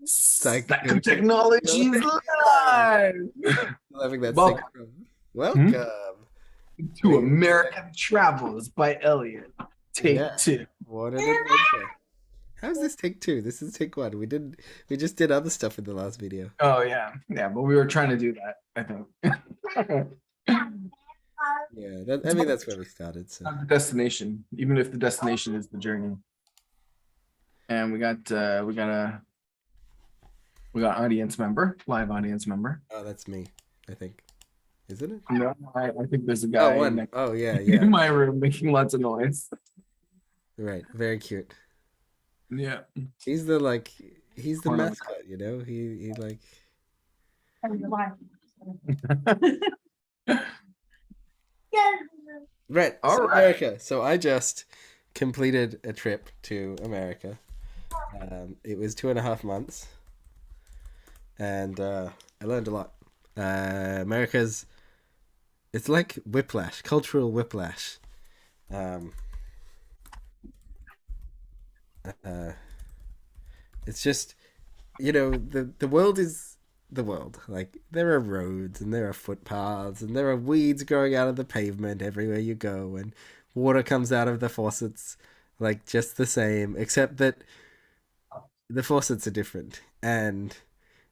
Psychotechnologies live. Loving that Welcome welcome. to We American Travels by Eliot. yeah. Take two. What an adventure. How's this take two? This is take one. We just did other stuff in the last video. Oh yeah, but we were trying to do that, I think. Yeah, I It's mean about that's where we started. So the destination, even if the destination is the journey. And we got audience member, live audience member. oh, that's me. I think, isn't it? No, I think there's a Oh, guy one. Oh, yeah, yeah. in my room making lots of noise. Right. Very cute. Yeah. He's he's the Corner of mascot. You know. He like. the Right. All So right. America. So I just completed a trip to America. It was 2.5 months, and I learned a lot. America's it's like whiplash, cultural whiplash. Um, uh, it's just the world is the world. Like there are roads and there are footpaths and there are weeds growing out of the pavement everywhere you go, and water comes out of the faucets like just the same, except that the faucets are different and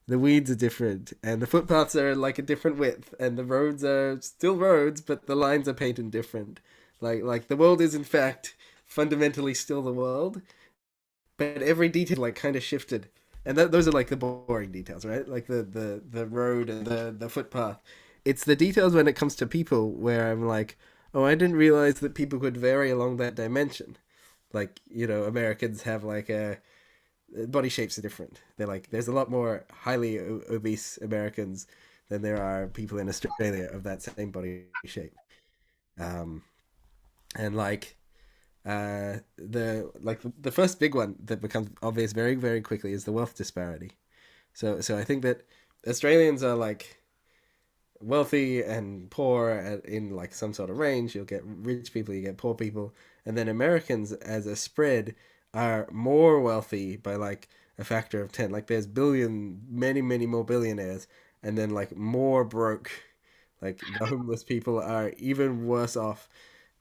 the weeds are different and the footpaths are like a different width and the roads are still roads but the lines are painted different. Like the world is in fact fundamentally still the world, but every detail like kind of shifted. And those are like the boring details, right? Like the road and the footpath. It's the details when it comes to people where I'm like, oh, I didn't realize that people could vary along that dimension. Like, Americans have like a body shapes are different. They're like there's a lot more highly obese Americans than there are people in Australia of that same body shape. Um, and the first big one that becomes obvious very very quickly is the wealth disparity. So I think that Australians are like wealthy and poor in like some sort of range. You'll get rich people, you get poor people, and then Americans as a spread are more wealthy by like a factor of 10. Like there's many more billionaires, and then like more broke. Like the homeless people are even worse off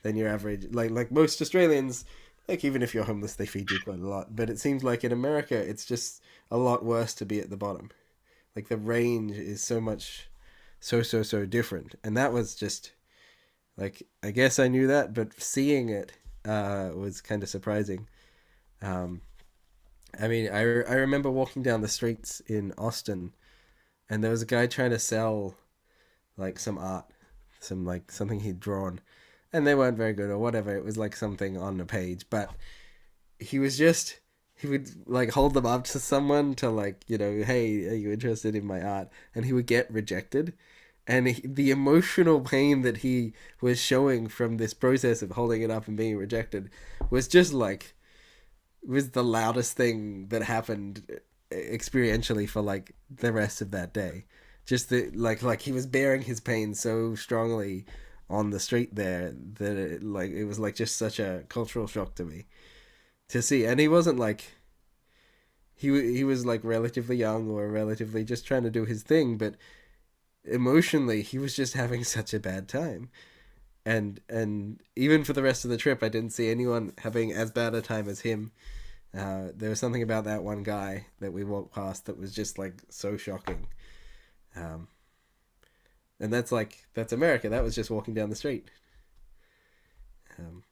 than your average. Like most Australians, like even if you're homeless, they feed you quite a lot. But it seems like in America, it's just a lot worse to be at the bottom. Like the range is so much so different, and that was just like I guess I knew that, but seeing it was kind of surprising. um I mean, I remember walking down the streets in Austin, and there was a guy trying to sell like some art, some like something he'd drawn, and they weren't very good or whatever. It was like something on a page, but he was just he would like hold them up to someone to like, hey, are you interested in my art? And he would get rejected, and the emotional pain that he was showing from this process of holding it up and being rejected was just like was the loudest thing that happened experientially for like the rest of that day. Just that like he was bearing his pain so strongly on the street there that it was like just such a cultural shock to me to see. And he wasn't like he was like relatively young or relatively just trying to do his thing, but emotionally he was just having such a bad time. And even for the rest of the trip I didn't see anyone having as bad a time as him. There was something about that one guy that we walked past that was just like so shocking. um, and that's America. That was just walking down the street. um,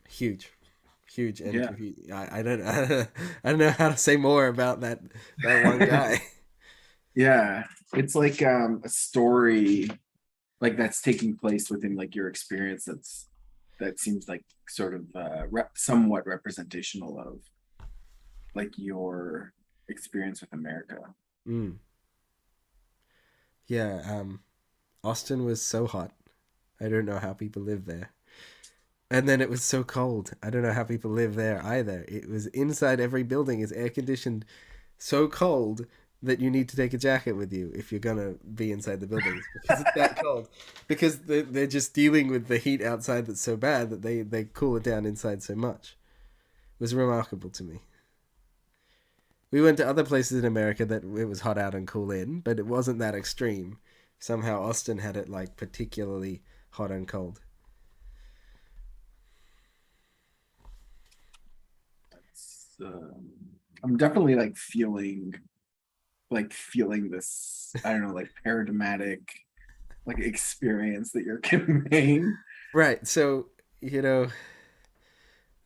Huge, huge. And Yeah. if you, I don't know how to say more about that one guy. Yeah. It's like a story like that's taking place within like your experience that seems like sort of somewhat representational of like your experience with America. Mm. Yeah. Austin was so hot. I don't know how people live there. And then it was so cold. I don't know how people live there either. It was inside every building is air conditioned, so cold that you need to take a jacket with you if you're gonna be inside the buildings because it's that cold. Because they're just dealing with the heat outside that's so bad that they cool it down inside so much. It was remarkable to me. we went to other places in America that it was hot out and cool in, but it wasn't that extreme. Somehow Austin had it like particularly hot and cold. It's, I'm definitely like feeling this, I don't know, like paradigmatic like experience that you're conveying. Right. So, you know,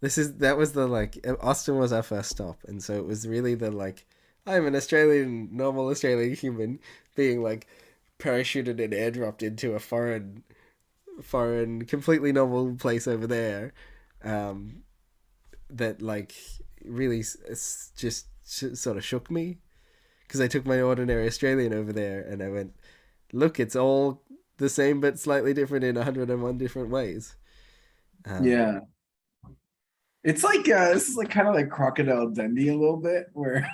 that was the like Austin was our first stop, and so it was really the like I'm an Australian, normal Australian human being like parachuted and airdropped into a foreign, completely normal place over there, um, that like really just sort of shook me because I took my ordinary Australian over there and I went, look, it's all the same but slightly different in 101 different ways. Um, Yeah. It's like this is like kind of like Crocodile Dundee a little bit, where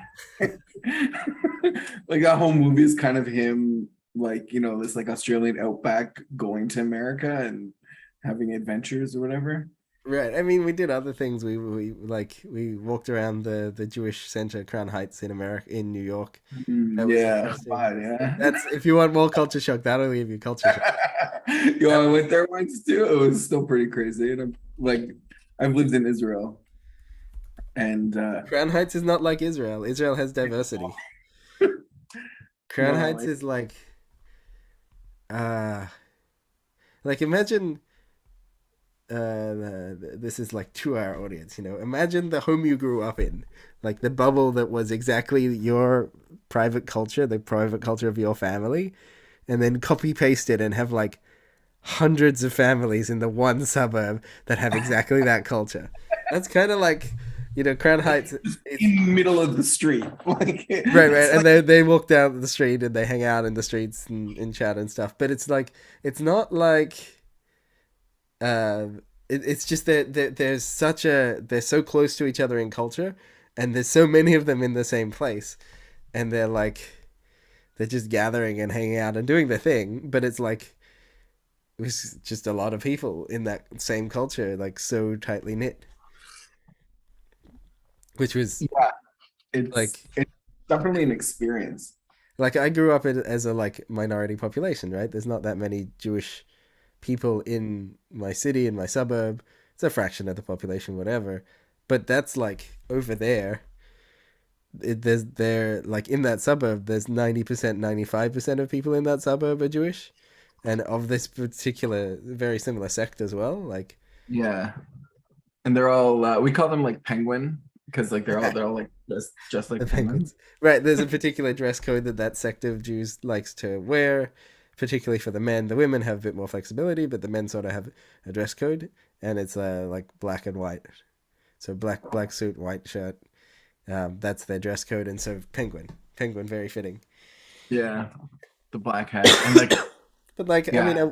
like that whole movie is kind of him, like this like Australian outback going to America and having adventures or whatever. Right. I mean, we did other things. We walked around the Jewish Center, Crown Heights in America, in New York. That was Yeah, interesting. fine, yeah. That's if you want more culture shock, that'll give you culture shock. I went there once too. It was still pretty crazy, and I'm like, I've lived in Israel, and Crown Heights is not like Israel. Israel has diversity. Crown no, Heights is uh like imagine this is like to our audience, imagine the home you grew up in, like the bubble that was exactly your private culture, the private culture of your family, and then copy paste it and have like hundreds of families in the one suburb that have exactly that culture. That's kind of like, Crown Heights. It's in the middle of the street, like right, it's and like they walk down the street and they hang out in the streets and chat and stuff. But it's like it's not like it's just that they're so close to each other in culture, and there's so many of them in the same place, and they're just gathering and hanging out and doing their thing. But it's like it was just a lot of people in that same culture, like so tightly knit, which was yeah, it's like it's definitely an experience. like I grew up as a like minority population, right? There's not that many Jewish people in my city, in my suburb. It's a fraction of the population, whatever. But that's like over there. There like in that suburb, there's 90%, 95% of people in that suburb are Jewish, and of this particular very similar sect as well. Like Yeah, and they're all we call them like penguin because like they're all like just like the penguins. penguins, right? There's a particular dress code that sect of Jews likes to wear, particularly for the men. The women have a bit more flexibility, but the men sort of have a dress code, and it's like black and white. So black suit, white shirt. That's their dress code, and so penguin, very fitting. Yeah, the black hat and like But like, I mean, yeah,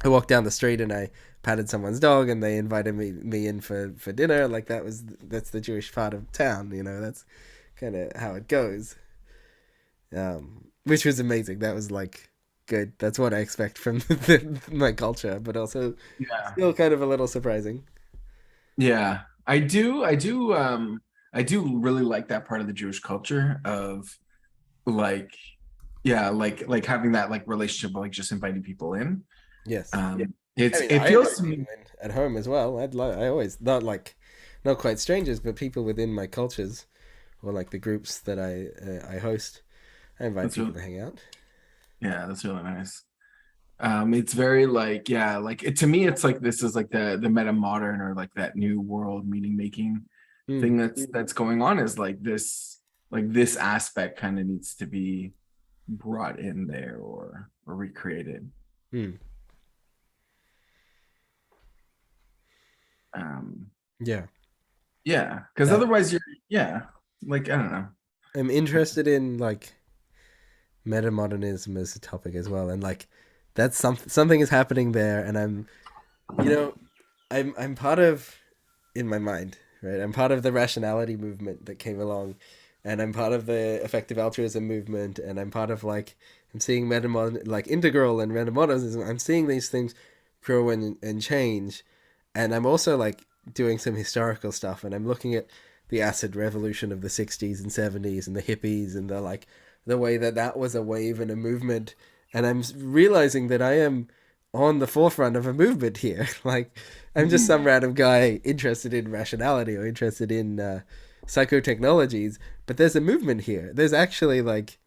I walked down the street and I patted someone's dog, and they invited me in for dinner. Like that's the Jewish part of town, That's kind of how it goes. Which was amazing. That was like good. That's what I expect from my culture, but also yeah, still kind of a little surprising. yeah. I do really like that part of the Jewish culture of like yeah, like having that like relationship of like just inviting people in. Yes. I mean, It I feels invite to people me. in at home as well. I always not quite strangers, but people within my cultures or like the groups that I host. I invite That's people really, to hang out. yeah, that's really nice. It's very like yeah, like to me, it's like this is like the meta modern or like that new world meaning making Hmm. thing that's going on is like this aspect kind of needs to be brought in there or recreated. Hmm. Um, Yeah. yeah, because Uh, otherwise you're yeah, like I don't know. I'm interested in like metamodernism as a topic as well, and like that's something is happening there, and you know I'm part of in my mind, right? I'm part of the rationality movement that came along, and I'm part of the effective altruism movement, and I'm part of like I'm seeing metamod like integral and metamodernism. I'm seeing these things grow and change, and I'm also like doing some historical stuff, and I'm looking at the acid revolution of the 60s and 70s and the hippies and the way that that was a wave and a movement. And I'm realizing that I am on the forefront of a movement here. Like, I'm just some random guy interested in rationality or interested in psychotechnologies, but there's a movement here. There's actually, like,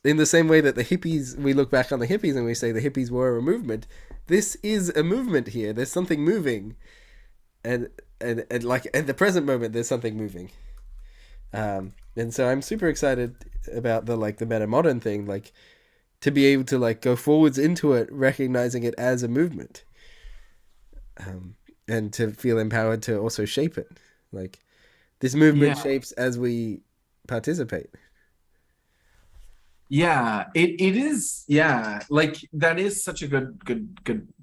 in the same way that the hippies, we look back on the hippies and we say the hippies were a movement, this is a movement here. There's something moving. And like at the present moment, there's something moving. And so I'm super excited about the metamodern thing, like to be able to like go forwards into it, recognizing it as a movement, and to feel empowered to also shape it. Like this movement shapes as we participate. Yeah, it is. Yeah, like that is such a good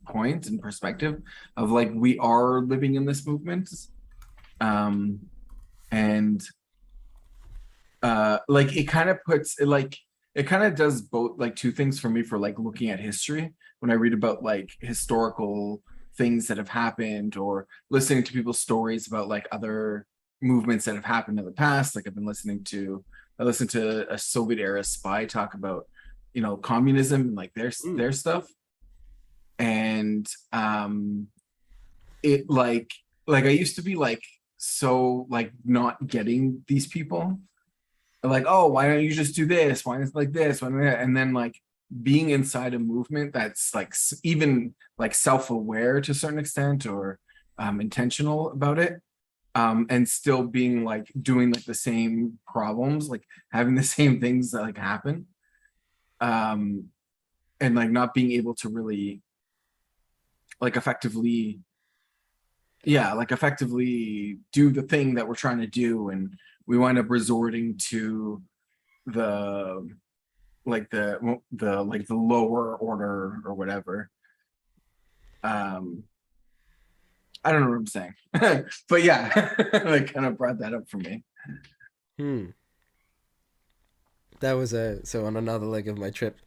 point and perspective of like we are living in this movement, and like it kind of puts it like it kind of does both like two things for me for like looking at history when I read about like historical things that have happened or listening to people's stories about like other movements that have happened in the past. Like I listened to a Soviet era spy talk about, communism and like their stuff. And it like I used to be like so like not getting these people. Like, oh, why don't you just do this? Why is it like this? Why not? And then like being inside a movement that's like even like self-aware to a certain extent or intentional about it. And still being like doing like the same problems, like having the same things that like happen, and like not being able to really like effectively do the thing that we're trying to do, and we wind up resorting to the the lower order or whatever. I don't know what I'm saying, but yeah, like kind of brought that up for me. That was so on another leg of my trip,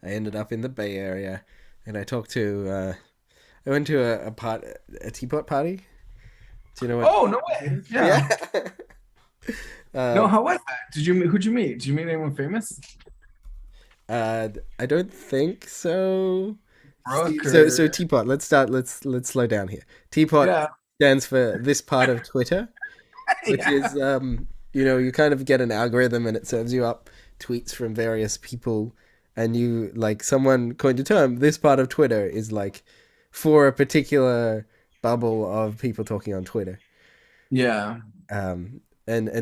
I ended up in the Bay Area, and I talked to I went to a teapot party. Do you know what? Oh, no way! Yeah. No, how was that? Who'd you meet? Did you meet anyone famous? I don't think so. Brooke So teapot. Let's slow down here. Teapot stands for this part of Twitter, which is you kind of get an algorithm and it serves you up tweets from various people, and you like someone coined a term. This part of Twitter is like for a particular bubble of people talking on Twitter. Yeah. And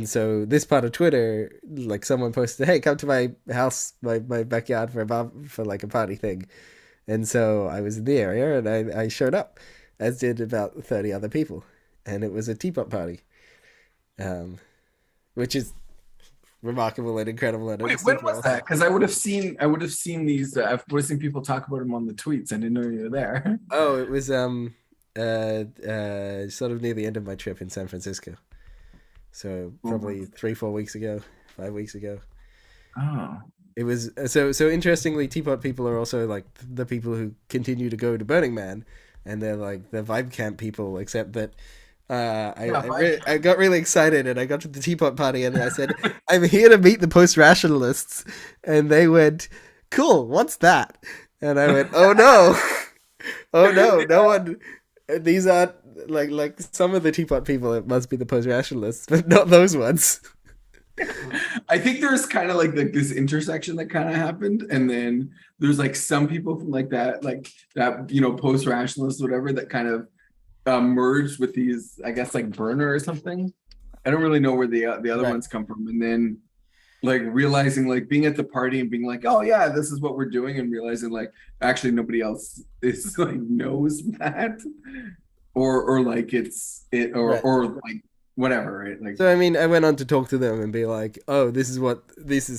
so this part of Twitter, like someone posted, "Hey, come to my house, my backyard for like a party thing." And so I was in the area and I showed up, as did about 30 other people. And it was a teapot party, which is remarkable and incredible. And wait, when was that? Because I would have seen these. I would have seen people talk about them on the tweets. I didn't know you were there. Oh, it was sort of near the end of my trip in San Francisco. So probably 3-4 weeks ago, 5 weeks ago. Oh. It was so Interestingly, teapot people are also like the people who continue to go to Burning Man, and they're like the vibe camp people, except that I got really excited and I got to the teapot party and I said, "I'm here to meet the post-rationalists," and they went, "Cool, what's that?" And I went, "Oh no, oh no one. These aren't like some of the teapot people. It must be the post-rationalists, but not those ones." I think there's kind of like this intersection that kind of happened, and then there's like some people from like that post-rationalist whatever that kind of merged with these, I guess, like Burner or something. I don't really know where the other ones come from, and then like realizing like being at the party and being like, oh yeah, this is what we're doing, and realizing like actually nobody else is like knows that, or like or like whatever, right? Like, so I mean, I went on to talk to them and be like, "Oh, this is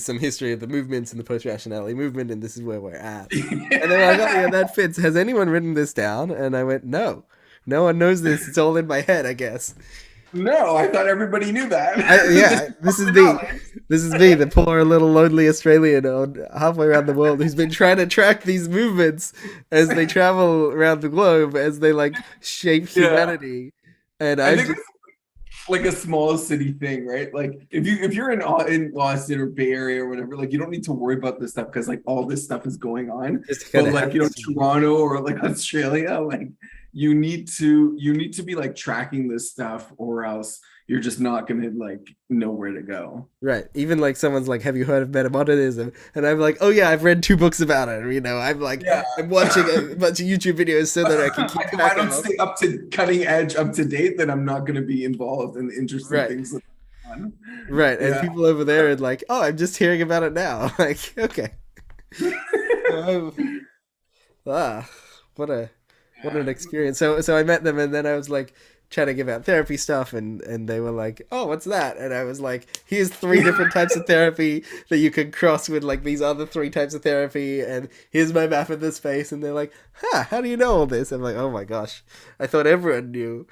some history of the movements and the post-rationality movement, and this is where we're at." And they're like, "Oh yeah, that fits. Has anyone written this down?" And I went, "No, no one knows this. It's all in my head, I guess." No, I thought everybody knew that. This is me, the poor little lonely Australian halfway around the world who's been trying to track these movements as they travel around the globe, as they like shape humanity. And like a small city thing, right? Like if you're in Boston or Bay Area or whatever, like you don't need to worry about this stuff because like all this stuff is going on. Just kind But of like happens. Toronto or like Australia, like you need to be like tracking this stuff, or else you're just not gonna like know where to go. Right. Even like someone's like, "Have you heard of metamodernism?" And I'm like, "Oh yeah, I've read 2 books about it." You know, I'm like, Yeah. I'm watching a bunch of YouTube videos so that I can keep If I track don't of. stay up to cutting edge, up to date, then I'm not going to be involved in the interesting Right. things that are on. Right. And Yeah. people over there are like, "Oh, I'm just hearing about it now." Like, okay. Um, ah, what a what Yeah. an experience. So I met them, and then I was like trying to give out therapy stuff, and they were like, "Oh, what's that?" And I was like, "Here's 3 different types of therapy that you can cross with like these other 3 types of therapy, and here's my map of the space." And they're like, "Huh? How do you know all this?" I'm like, "Oh my gosh, I thought everyone knew."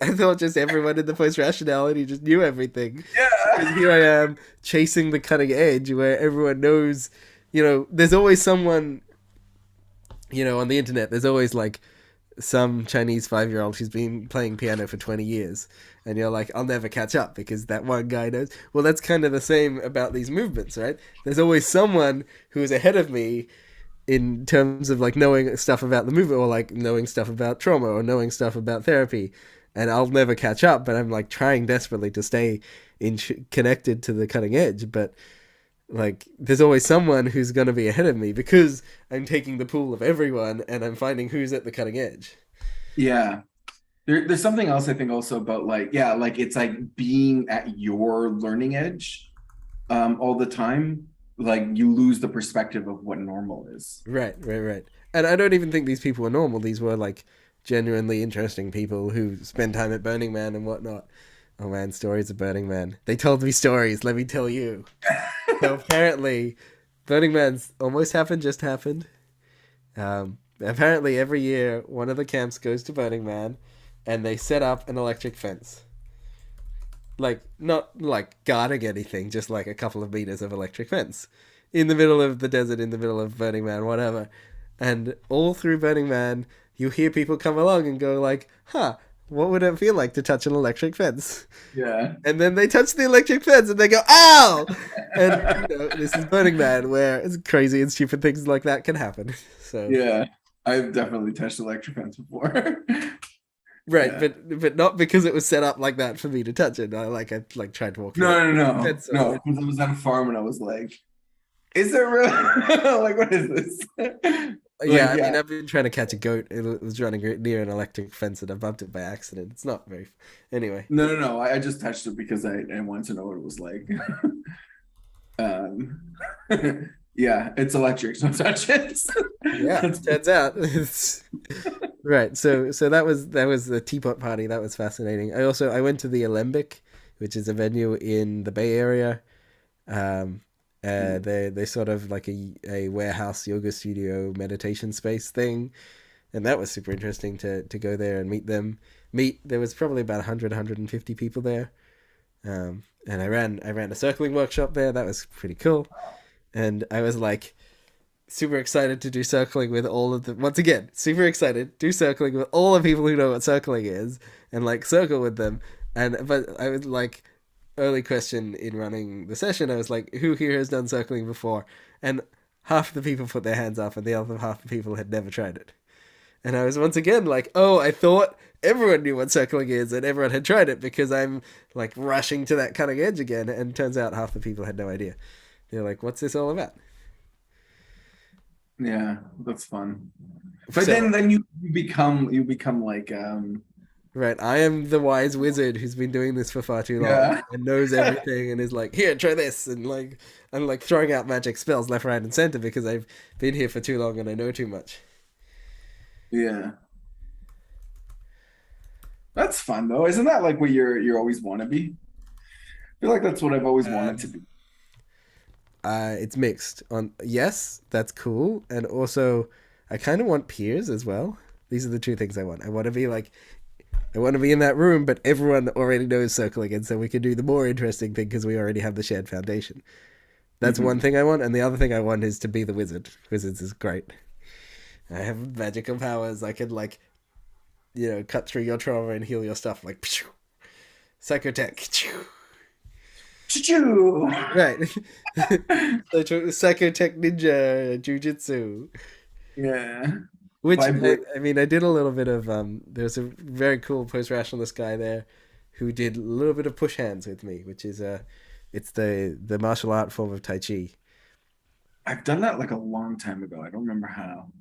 I thought just everyone in the post rationality just knew everything. Because Yeah. here I am chasing the cutting edge where everyone knows, there's always someone, on the internet, there's always like some Chinese 5-year-old who's been playing piano for 20 years. And you're like, I'll never catch up because that one guy knows. Well, that's kind of the same about these movements, right? There's always someone who is ahead of me in terms of like knowing stuff about the movement or like knowing stuff about trauma or knowing stuff about therapy. And I'll never catch up, but I'm like trying desperately to stay connected to the cutting edge. But like, there's always someone who's going to be ahead of me because I'm taking the pool of everyone and I'm finding who's at the cutting edge. Yeah. There's something else I think also about like, yeah, like it's like being at your learning edge all the time. Like you lose the perspective of what normal is. Right, right, right. And I don't even think these people were normal. These were like genuinely interesting people who spend time at Burning Man and whatnot. Oh man, stories of Burning Man. They told me stories, let me tell you. So apparently, Burning Man's almost happened, just happened. Apparently, every year, one of the camps goes to Burning Man and they set up an electric fence. Like, not like guarding anything, just like a couple of meters of electric fence. In the middle of the desert, in the middle of Burning Man, whatever. And all through Burning Man, you hear people come along and go like, huh, what would it feel like to touch an electric fence? Yeah. And then they touch the electric fence and they go, ow! And, this is Burning Man where it's crazy and stupid things like that can happen. So, Yeah. I've definitely touched electric fence before. right, Yeah. but not because it was set up like that for me to touch it. I tried to walk through it. No, no, no, Fence or no. whatever. Because I was at a farm and I was like, is it real? Like, what is this? Yeah, Like, I mean, yeah. I've been trying to catch a goat. It was running near an electric fence and I bumped it by accident. It's not very. Anyway. No, no, no. I just touched it because I wanted to know what it was like. Um, yeah, it's electric, so touch it. Yeah, That's turns out it's right. So that was the teapot party. That was fascinating. I went to the Alembic, which is a venue in the Bay Area. Um, they sort of like a warehouse yoga studio meditation space thing, and that was super interesting to go there and meet them. There was probably about 150 people there. And I ran a circling workshop there. That was pretty cool. And I was like super excited to do circling with all of the once again super excited do circling with all the people who know what circling is and like circle with them. But I was like, early question in running the session, I was like, who here has done circling before? And half the people put their hands up and the other half the people had never tried it. And I was once again like, oh, I thought everyone knew what circling is and everyone had tried it because I'm like rushing to that cutting edge again. And turns out half the people had no idea. They're like, what's this all about? yeah, that's fun. But So, then you become like right, I am the wise wizard who's been doing this for far too long yeah. and knows everything and is like, here, try this. And like, I'm like throwing out magic spells left, right, and center because I've been here for too long and I know too much. Yeah. That's fun though. Isn't that like what you always want to be? I feel like that's what I've always wanted to Um, be. it's mixed. On yes, that's cool, and also I kind of want peers as well. These are the two things I want. I want to be in that room, but everyone already knows circling, and so we can do the more interesting thing because we already have the shared foundation. That's one Mhm. thing I want, and the other thing I want is to be the wizard. Wizards is great. I have magical powers. I can like cut through your trauma and heal your stuff like. Psychotech. Choo-choo! Right. Psychotech ninja jujitsu. Yeah. Which Vibrate. I mean, I did a little bit of. There's a very cool post-rationalist guy there, who did a little bit of push hands with me, which is it's the martial art form of Tai Chi. I've done that like a long time ago. I don't remember how.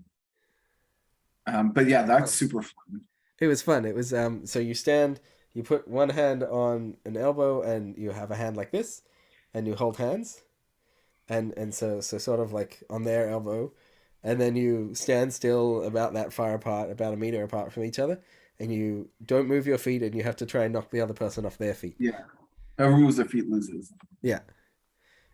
But yeah, that's Fun. super fun. It was fun. It was so you stand, you put one hand on an elbow, and you have a hand like this, and you hold hands, and so sort of like on their elbow, and then you stand still about that far apart, about a meter apart from each other, and you don't move your feet, and you have to try and knock the other person off their feet. Yeah. Whoever moves their feet loses. Yeah,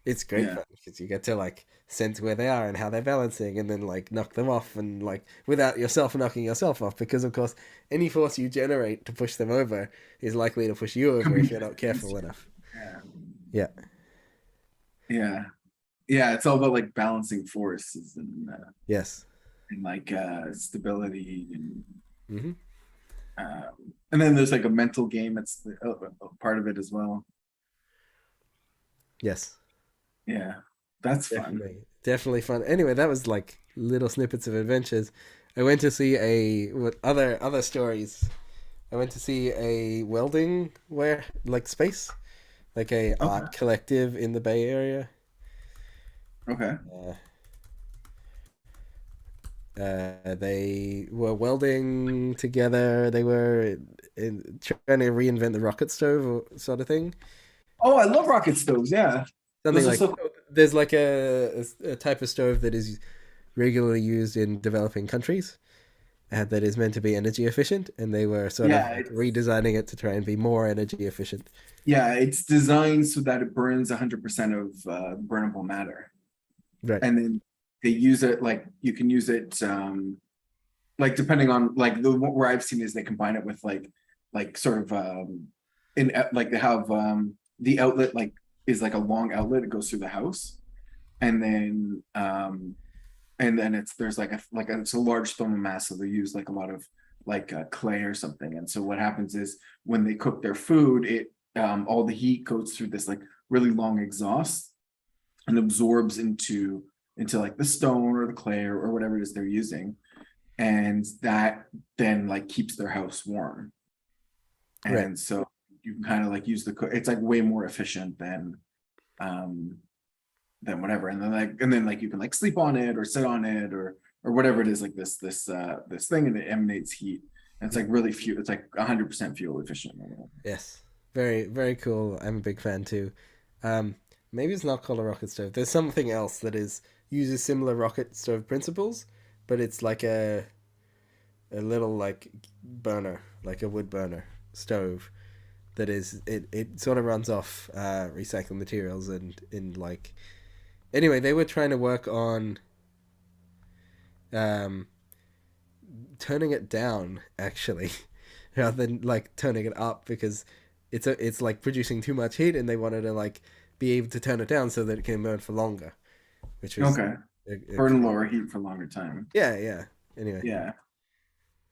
it's great Yeah. fun because you get to like sense where they are and how they're balancing, and then like knock them off, and like without yourself knocking yourself off, because of course any force you generate to push them over is likely to push you over Coming if you're not against careful you. enough. Yeah. Yeah. Yeah. Yeah. It's all about like balancing forces Yes. and like stability Hmm. and then there's like a mental game. It's part of it as well. Yes. Yeah. That's fun. Definitely, definitely fun. Anyway, that was like little snippets of adventures. I went to see a what other stories. I went to see a welding where like space, like a Okay. art collective in the Bay Area. Okay. Uh, they were welding together. They were trying to reinvent the rocket stove or sort of thing. Oh, I love rocket stoves. Yeah. Something Those are like so there's like a type of stove that is regularly used in developing countries that is meant to be energy efficient, and they were sort of yeah, like redesigning it to try and be more energy efficient. it's designed so that it burns 100% of burnable matter. Right, And then they use it like you can use it like depending on like the where I've seen is they combine it with like sort of in like they have the outlet like is like a long outlet. It goes through the house, and then it's there's like it's a large thermal mass, so they use like a lot of like clay or something. And so what happens is when they cook their food, it all the heat goes through this like really long exhaust and absorbs into like the stone or the clay or whatever it is they're using, and that then like keeps their house warm. right, And so you can kind of like use it's like way more efficient um whatever. And then you can like sleep on it or sit on it or whatever it is, like this thing, and it emanates heat, and it's like really fuel, it's like 100% fuel efficient or whatever. yes, very very cool. I'm a big fan too. Um, Maybe it's not called a rocket stove. There's something else that is uses similar rocket stove principles, but it's like a little like burner, like a wood burner stove that is it sort of runs off recycled materials and in like anyway they were trying to work on um turning it down actually rather than like turning it up because it's like producing too much heat and they wanted to like be able to turn it down so that it can burn for longer, which was Okay. a Burn cool. lower heat for longer time. Yeah, yeah. Anyway, Yeah.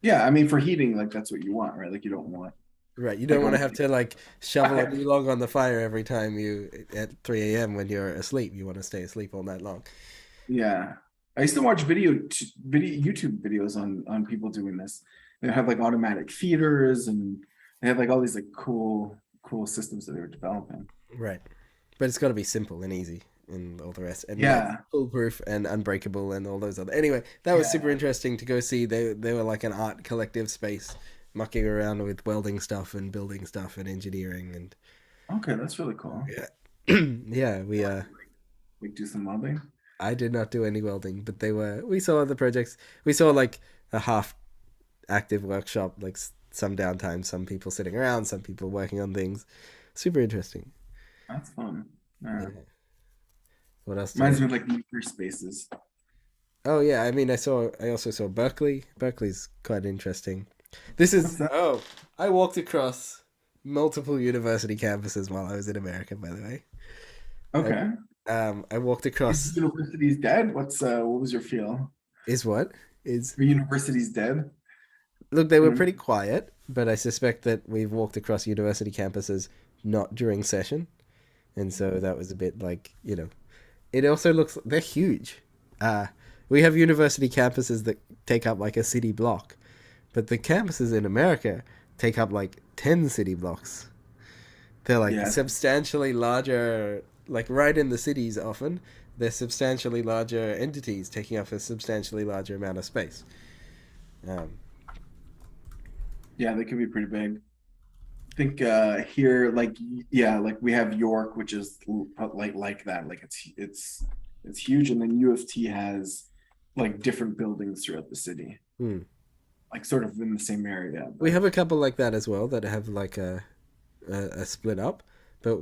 Yeah, I mean for heating, like that's what you want, right? Like you don't want right. You don't like want a to have to like shovel a new log on the fire every time you at 3 a.m. when you're asleep. You want to stay asleep all night long. yeah. I used to watch video YouTube videos on people doing this. They have like automatic feeders, and they have like all these like cool systems that they were developing. Right. But it's got to be simple and easy and all the rest, and like Yeah. foolproof and unbreakable and all those other. Anyway, that was super Yeah. interesting to go see. They were like an art collective space, mucking around with welding stuff and building stuff and engineering and Okay, that's really cool. yeah, yeah. Like do some welding. I did not do any welding, but they were. We saw the projects. We saw like a half active workshop, like some downtime, some people sitting around, some people working on things. Super interesting. That's fun. Yeah. Yeah. What else did I? Reminds me of like maker spaces. Oh yeah, I mean, I also saw Berkeley. Berkeley's quite interesting. This What's is that? oh, I walked across multiple university campuses while I was in America. By the way, Okay. I walked Is across. the university's dead? What was your feel? Is what is The university's dead? Look, they were Mhm. pretty quiet, but I suspect that we've walked across university campuses not during session, and so that was a bit like, it also looks they're huge. Uh, we have university campuses that take up like a city block, but the campuses in America take up like 10 city blocks. They're like Yeah, substantially larger, like right in the cities often. They're substantially larger entities taking up a substantially larger amount of space. Um, yeah, they can be pretty big. I think here, like, yeah, like we have York, which is like that. Like it's huge, and then U of T has like different buildings throughout the city, hmm. like sort of in the same area. We But have a couple like that as well that have like a split up, but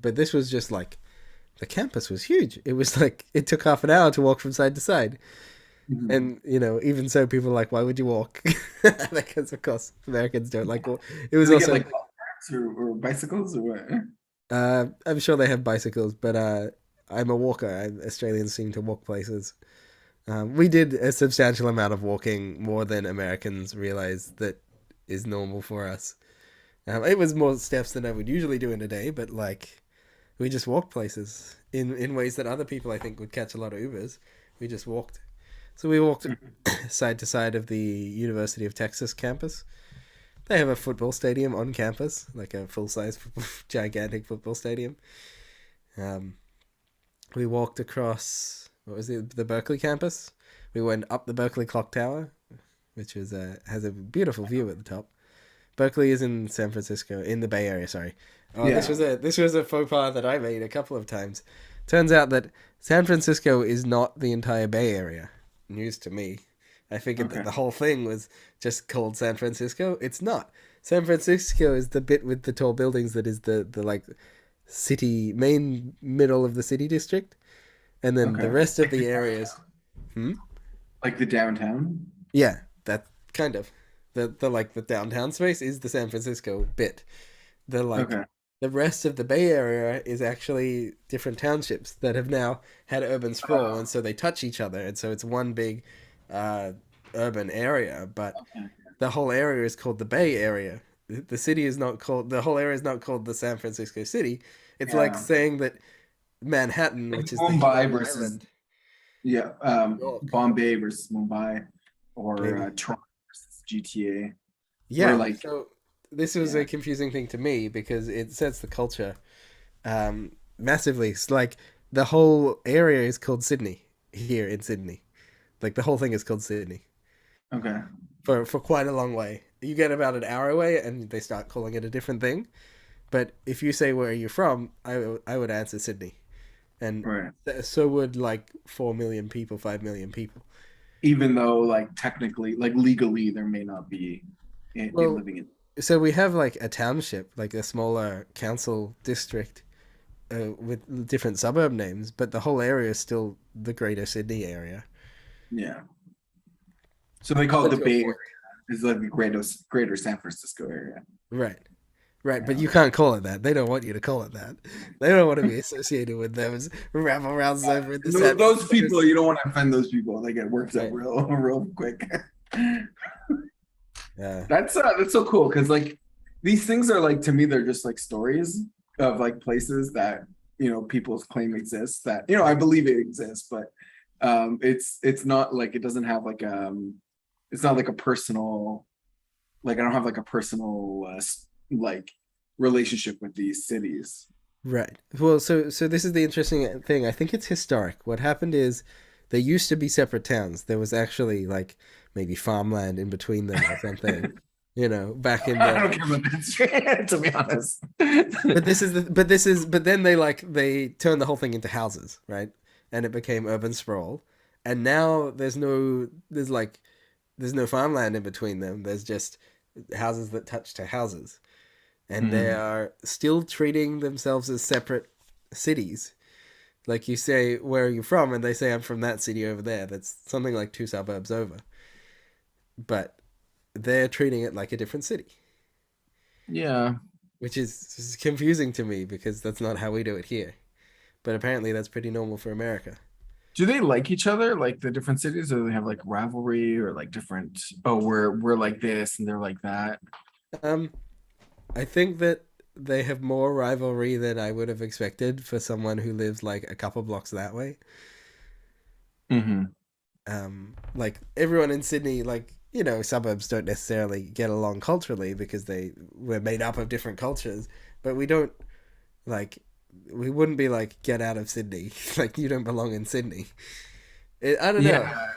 but this was just like the campus was huge. It was like it took half an hour to walk from side to side. Mhm. And even so, people are like, "Why would you walk?" Because of course Americans don't like walk. It Do was they get also, like golf carts or bicycles or what? I'm sure they have bicycles, but I'm a walker. Australians seem to walk places. We did a substantial amount of walking, more than Americans realize that is normal for us. It was more steps than I would usually do in a day, but like we just walked places in ways that other people I think would catch a lot of Ubers. We just walked. So we walked side to side of the University of Texas campus. They have a football stadium on campus, like a full size, gigantic football stadium. Um, we walked across, what was it, the Berkeley campus. We went up the Berkeley Clock Tower, which is has a beautiful view at the top. Berkeley is in San Francisco, in the Bay Area. Sorry. Oh, Yeah. this was a faux pas that I made a couple of times. Turns out that San Francisco is not the entire Bay Area. News to me. I figured that Okay. the whole thing was just called San Francisco. It's not. San Francisco is the bit with the tall buildings that is the like city main middle of the city district, and then the Okay. rest of Like the the areas. downtown. Hmm? Like the downtown. Yeah, that kind of the like the downtown space is the San Francisco bit. The like Okay. the rest of the Bay Area is actually different townships that have now had urban sprawl, and so they touch each other, and so it's one big uh, urban area. But Okay. the whole area is called the Bay Area. The city is not called. The whole area is not called the San Francisco city. It's like Yeah. saying that Manhattan, Like which is the Mumbai Long versus Island, yeah, New York, Bombay versus Mumbai or maybe. Toronto versus GTA. Where Yeah. like So this was a yeah. confusing thing to me because it sets the culture massively. It's like the whole area is called Sydney here in Sydney. Like the whole thing is called Sydney Okay. for quite a long way. You get about an hour away and they start calling it a different thing. But if you say where you're from, I would answer Sydney, and Right. so would like 4 million people, 5 million people. Even though like technically, like legally, there may not be in Well, living in. so we have like a township, like a smaller council district with different suburb names, but the whole area is still the Greater Sydney area. Yeah. So they call it But the to a Bay Area. point. It's like the greater San Francisco area. Right, right. But Yeah. you can't call it that. They don't want you to call it that. They don't want to be associated with those rabble rousers over in the San Those Francisco. people, you don't want to offend those people. They get worked up Right. real quick. Yeah. That's so cool because like these things are like to me they're just like stories of like places that people claim exist that I believe it exists, but it's not like it doesn't have like it's not like a personal, like I don't have like a personal like relationship with these cities. Right. Well, so this is the interesting thing. I think it's historic. What happened is there used to be separate towns. There was actually like maybe farmland in between them or something. Back in I don't the care about that to be honest. but then they turned the whole thing into houses, right? And it became urban sprawl. And now there's no farmland in between them. There's just houses that touch to houses. And they Hmm. are still treating themselves as separate cities. Like you say, where are you from? And they say, I'm from that city over there. That's something like two suburbs over. But they're treating it like a different city, Yeah. which is confusing to me because that's not how we do it here. But apparently that's pretty normal for America. Do they like each other, like the different cities, or do they have like rivalry or like different? Oh, we're like this and they're like that. Um, I think that they have more rivalry than I would have expected for someone who lives like a couple blocks that way. Hmm. Like everyone in Sydney, like suburbs don't necessarily get along culturally because they were made up of different cultures, but we don't like we wouldn't be like get out of Sydney, like you don't belong in Sydney. I don't know. Yeah,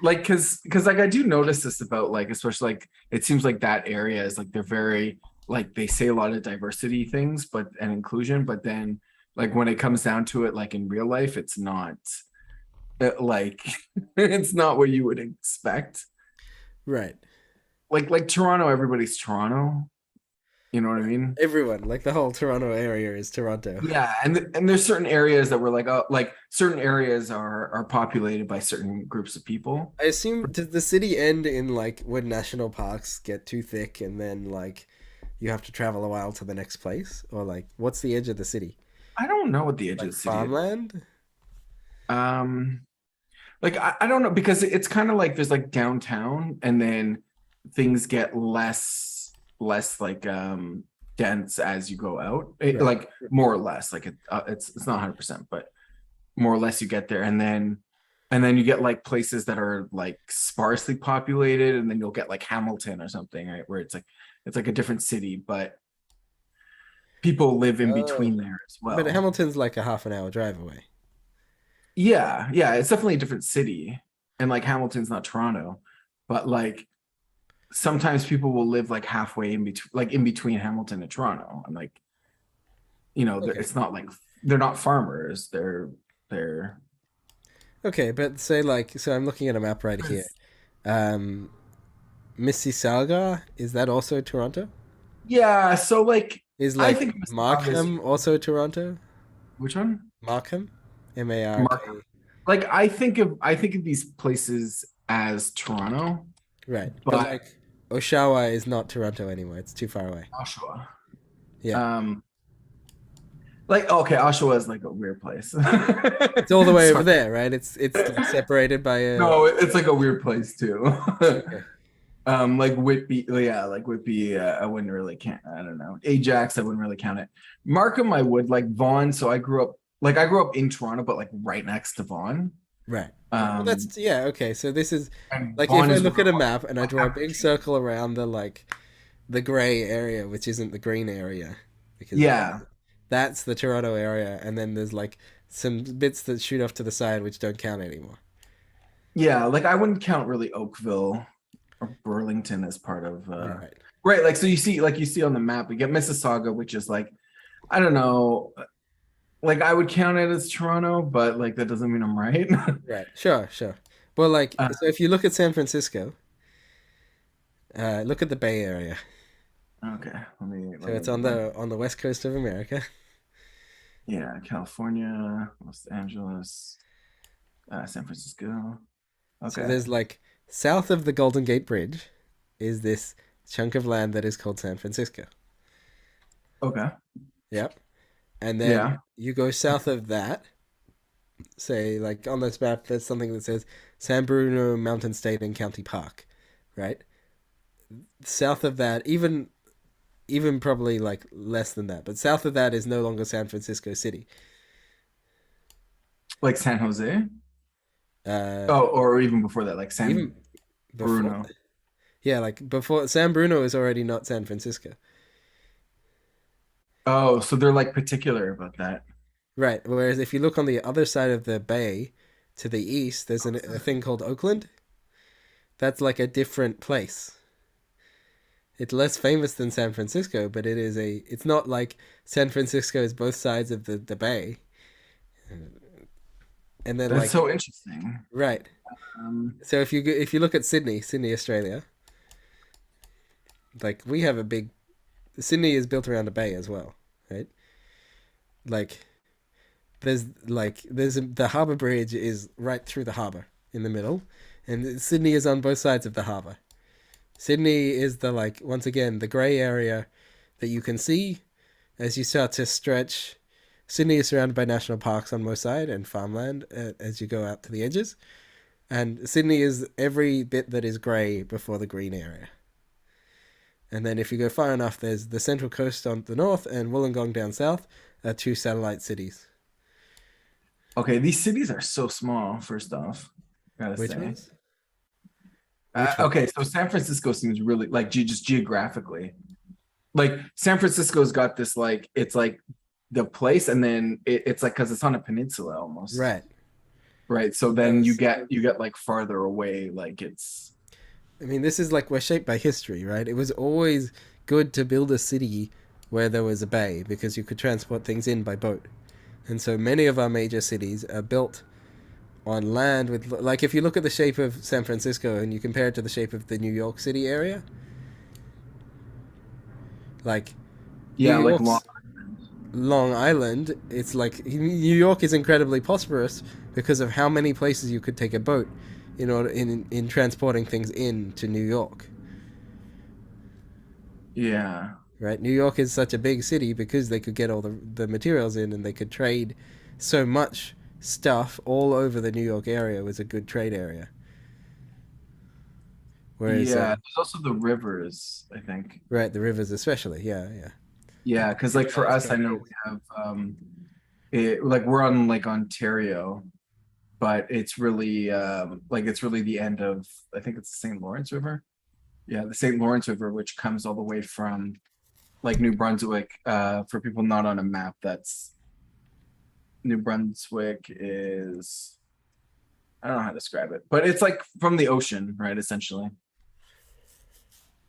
like because like I do notice this about like especially like it seems like that area is like they're very like they say a lot of diversity things, but and inclusion, but then like when it comes down to it, like in real life, it's not like it's not what you would expect. Right. Like Toronto, everybody's Toronto. You know what I mean? Everyone, like the whole Toronto area is Toronto. Yeah, and there's certain areas that were like certain areas are populated by certain groups of people. I assume does the city end in like when national parks get too thick and then like you have to travel a while to the next place, or like what's the edge of the city? I don't know what the edge of Like the city is. farmland? Um, like I don't know because it's kind of like there's like downtown and then things get less like dense as you go out. Right. Like more or less like it's not 100%, but more or less you get there and then you get like places that are like sparsely populated and then you'll get like Hamilton or something, right? Where it's like a different city, but people live in Oh, between there as but well. Hamilton's like a half an hour drive away. Yeah, it's definitely a different city. And like Hamilton's not Toronto, but like sometimes people will live like halfway in between, like in between Hamilton and Toronto. And like, Okay. it's not like they're not farmers. They're Okay, but say like so I'm looking at a map right here. Um Mississauga, is that also Toronto? yeah. So like, Is I like think Mississauga is Markham also Toronto? which one? Markham? M A R Mark. K. Like I think of these places as Toronto, Right. But but like Oshawa is not Toronto anymore. It's too far away. Oshawa. Yeah. Um, like okay, Oshawa is like a weird place. It's all the way over Sorry. there, right? It's like separated by a No, it's like a weird place too. okay. Like Whitby, yeah, like Whitby, I wouldn't really count. I don't know. Ajax, I wouldn't really count it. Markham, I would like Vaughan. So I grew up in Toronto, but like right next to Vaughan. Right. Well Um, that's yeah, okay. So this is and like if Vaughan I is look where at a all map and I the draw a big average. circle around the like the gray area, which isn't the green area, because Yeah, that's the Toronto area, and then there's like some bits that shoot off to the side which don't count anymore. yeah. Like I wouldn't count really Oakville or Burlington as part of Right. right. Like so you see on the map, we get Mississauga, which is like I don't know. Like I would count it as Toronto, but like that doesn't mean I'm right. Right. Sure, sure. Well, like, uh, so if you look at San Francisco, look at the Bay Area. okay, So let it's me look. on the west coast of America. Yeah, California, Los Angeles, San Francisco. So Okay. there's like south of the Golden Gate Bridge is this chunk of land that is called San Francisco. Okay. Yep. And then Yeah. you go south of that, say like on this map, there's something that says San Bruno Mountain State and County Park, right? South of that, even probably like less than that, but south of that is no longer San Francisco City. Like San Jose. Uh, Oh, or even before that, like San even before, Bruno. yeah, like before San Bruno is already not San Francisco, Oh, so they're like particular about that. right? Whereas if you look on the other side of the bay, to the east, there's a thing called Oakland. That's like a different place. It's less famous than San Francisco, but it is a. It's not like San Francisco is both sides of the bay, and then That's like so interesting. right. Um, So if you look at Sydney, Australia, like we have a big. Sydney is built around a bay as well, right? Like the harbour bridge is right through the harbour in the middle, and Sydney is on both sides of the harbour. Sydney is the like once again the grey area that you can see as you start to Sydney is surrounded by national parks on most side and farmland as you go out to the edges. And Sydney is every bit that is grey before the green area. And then if you go far enough, there's the Central Coast on the north and Wollongong down south, are two satellite cities. Okay, these cities are so small, first off, gotta Which say. ones? Which one? Okay, so San Francisco seems really like just geographically. Like San Francisco's got this like it's like the place, and then it's like because it's on a peninsula almost. Right. Right. So then you get like farther away, like it's I mean, this is like we're shaped by history, right? It was always good to build a city where there was a bay because you could transport things in by boat. And so many of our major cities are built on land with, like, if you look at the shape of San Francisco and you compare it to the shape of the New York City area, like New yeah, like York's Long Island, it's like New York is incredibly prosperous because of how many places you could take a boat in transporting things into New York. yeah. Right? New York is such a big city because they could get all the materials in and they could trade so much stuff all over the New York area. Was a good trade area. Whereas, Yeah, there's also the rivers, I think. right, the rivers especially, yeah, yeah. Yeah, because Yeah, like for that's us, I quite know good. we have like we're on like Ontario, but it's really like it's really the end of I think it's the St. Lawrence River. Yeah, the St. Lawrence River, which comes all the way from like New Brunswick. For people not on a map, that's New Brunswick is I don't know how to describe it, but it's like from the ocean, right? Essentially.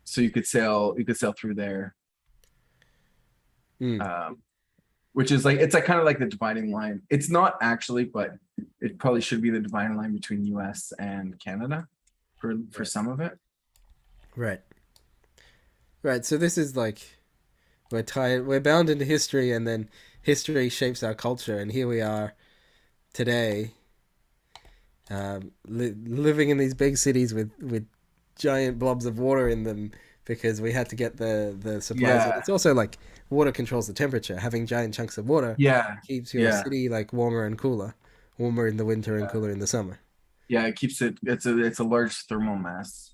So you could sail through there. Mm, Um, which is like it's like kind of like the dividing line. It's not actually, but it probably should be the dividing line between US and Canada for right, some of it. right, right. So this is like we're bound into history, and then history shapes our culture, and here we are today, living in these big cities with giant blobs of water in them because we had to get the supplies in. Yeah, It's also like water controls the temperature. Having giant chunks of water yeah, keeps your yeah, city like warmer and cooler, warmer in the winter and cooler in the summer. yeah. It keeps it. It's a large thermal mass.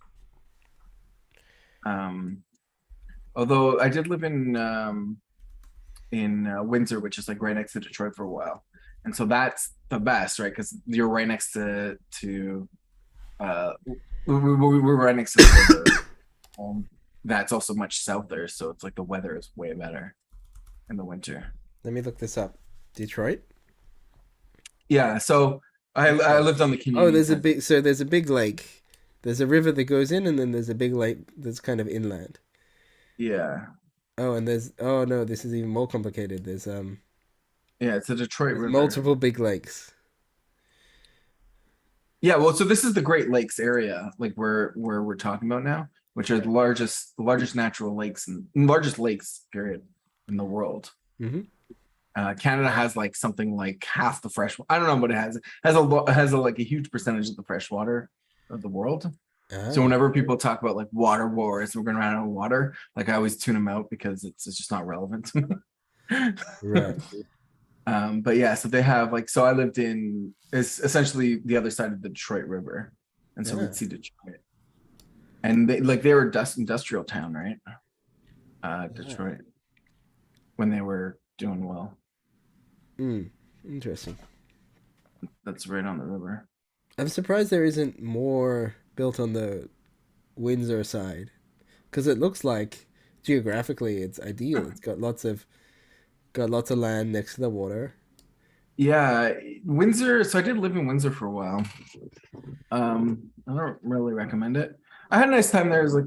Um, although I did live in Windsor, which is like right next to Detroit for a while, and so that's the best, right? Because you're right next to uh, we're right next to the river. That's also much south there, so it's like the weather is way better in the winter. Let me look this up. Detroit. Yeah, so I Okay. lived on the Oh, Canadian there's a side. big. So there's a big lake. There's a river that goes in, and then there's a big lake that's kind of inland. Yeah, Oh, and there's. Oh no, this is even more complicated. yeah, it's the Detroit There's River. multiple big lakes. Yeah, well, so this is the Great Lakes area, like where we're talking about now, which are Right. the largest natural lakes and largest lakes period in the world. Mm-hmm. Canada has like something like half the fresh. I don't know what it has. It has a like a huge percentage of the fresh water of the world. So Ah, whenever people talk about like water wars, we're gonna run out of water. Like I always tune them out because it's just not relevant to me. right. But yeah, so they have like so I lived in it's essentially the other side of the Detroit River, and so we'd Ah, see Detroit, and they were a dust industrial town, right? ah. Detroit when they were doing well. Interesting. That's right on the river. I'm surprised there isn't more built on the Windsor side because it looks like geographically it's ideal. It's got lots of land next to the water. Yeah, Windsor. So I did live in Windsor for a while. I don't really recommend it. I had a nice time there. It was like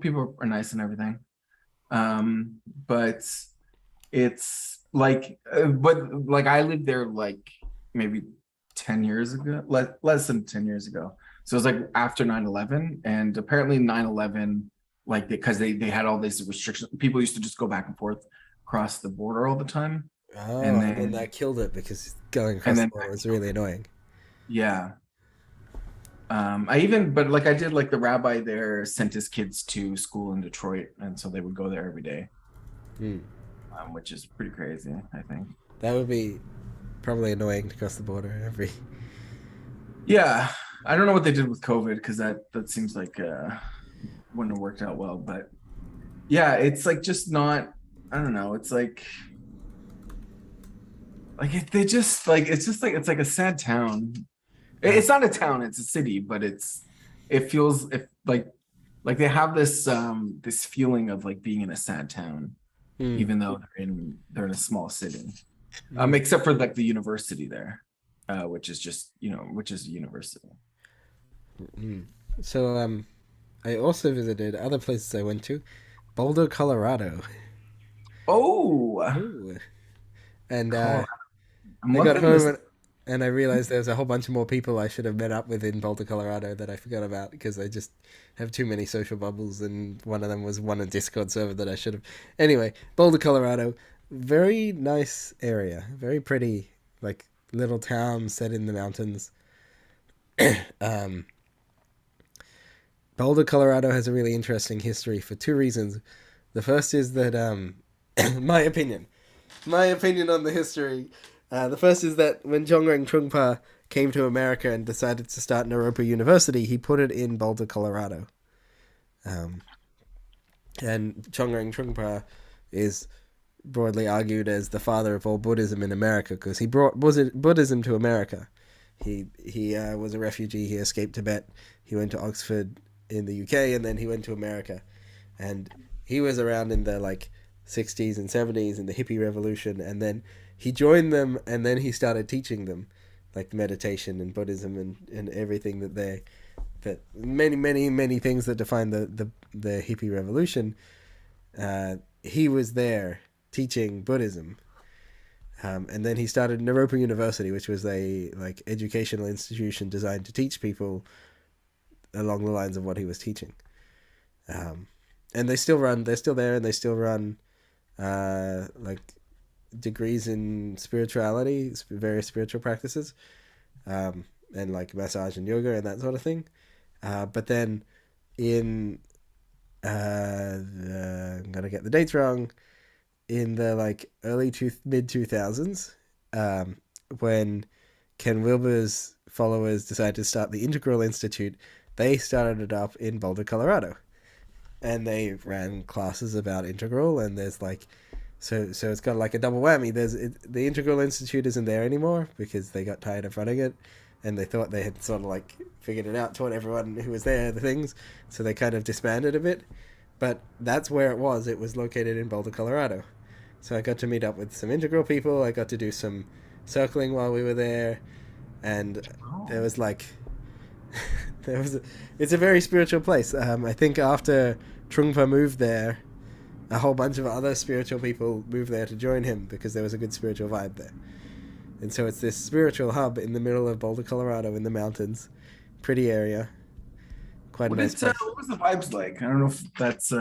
people are nice and everything. But but like I lived there like maybe 10 years ago, less than 10 years ago. So it was like after 9/11, and apparently 9/11, like because they had all these restrictions, people used to just go back and forth across the border all the time. Oh, And and then then that killed it because going and across the then border was really annoying. yeah. But like I did like the rabbi there sent his kids to school in Detroit, and so they would go there every day, Hmm. which is pretty crazy, I think. That would be probably annoying to cross the border every. Yeah, I don't know what they did with COVID because that seems like wouldn't have worked out well. But yeah, it's like just not. I don't know. It's like they just like it's like a sad town. Uh, It's not a town, it's a city, but it feels if like they have this feeling of like being in a sad town, mm, even though they're in a small city. mm, Except for like the university there, which is just which is a university. mm. So I also visited other places I went to, Boulder, Colorado. Oh, Ooh. And Colorado. I'm I got loving this. home and I realized there was a whole bunch of more people I should have met up with in Boulder, Colorado that I forgot about because I just have too many social bubbles, and one of them was one a Discord server that I should have. Anyway, Boulder, Colorado, very nice area, very pretty, like little town set in the mountains. um, Boulder, Colorado has a really interesting history for two reasons. The first is that my opinion. My opinion on the history. The first is that when Zhongreng Trungpa came to America and decided to start Naropa University, he put it in Boulder, Colorado. Um, and Zhongreng Trungpa is broadly argued as the father of all Buddhism in America because he brought Buddhism to America. He was a refugee. He escaped Tibet. He went to Oxford in the UK, and then he went to America. And he was around in the like 60s and 70s in the hippie revolution, and then he joined them, and then he started teaching them like meditation and Buddhism and everything that many things that define the hippie revolution. He was there teaching Buddhism. And then he started Naropa University, which was a like educational institution designed to teach people along the lines of what he was teaching. And they still run. They're still there, and they still run like degrees in spirituality, various spiritual practices, and like massage and yoga and that sort of thing. But then in I'm gonna get the dates wrong. In the like mid 2000s, when Ken Wilber's followers decided to start the Integral Institute, they started it up in Boulder, Colorado, and they ran classes about integral. And there's like, so it's got like a double whammy. The Integral Institute isn't there anymore because they got tired of running it, and they thought they had sort of like figured it out, taught everyone who was there the things, so they kind of disbanded a bit. But that's where it was. It was located in Boulder, Colorado. So I got to meet up with some integral people. I got to do some circling while we were there, and there Oh, was like, it's a very spiritual place. I think after Trungpa moved there, a whole bunch of other spiritual people moved there to join him because there was a good spiritual vibe there. And so it's this spiritual hub in the middle of Boulder, Colorado, in the mountains. Pretty area, quite a nice place. what was the vibes like? I don't know if that's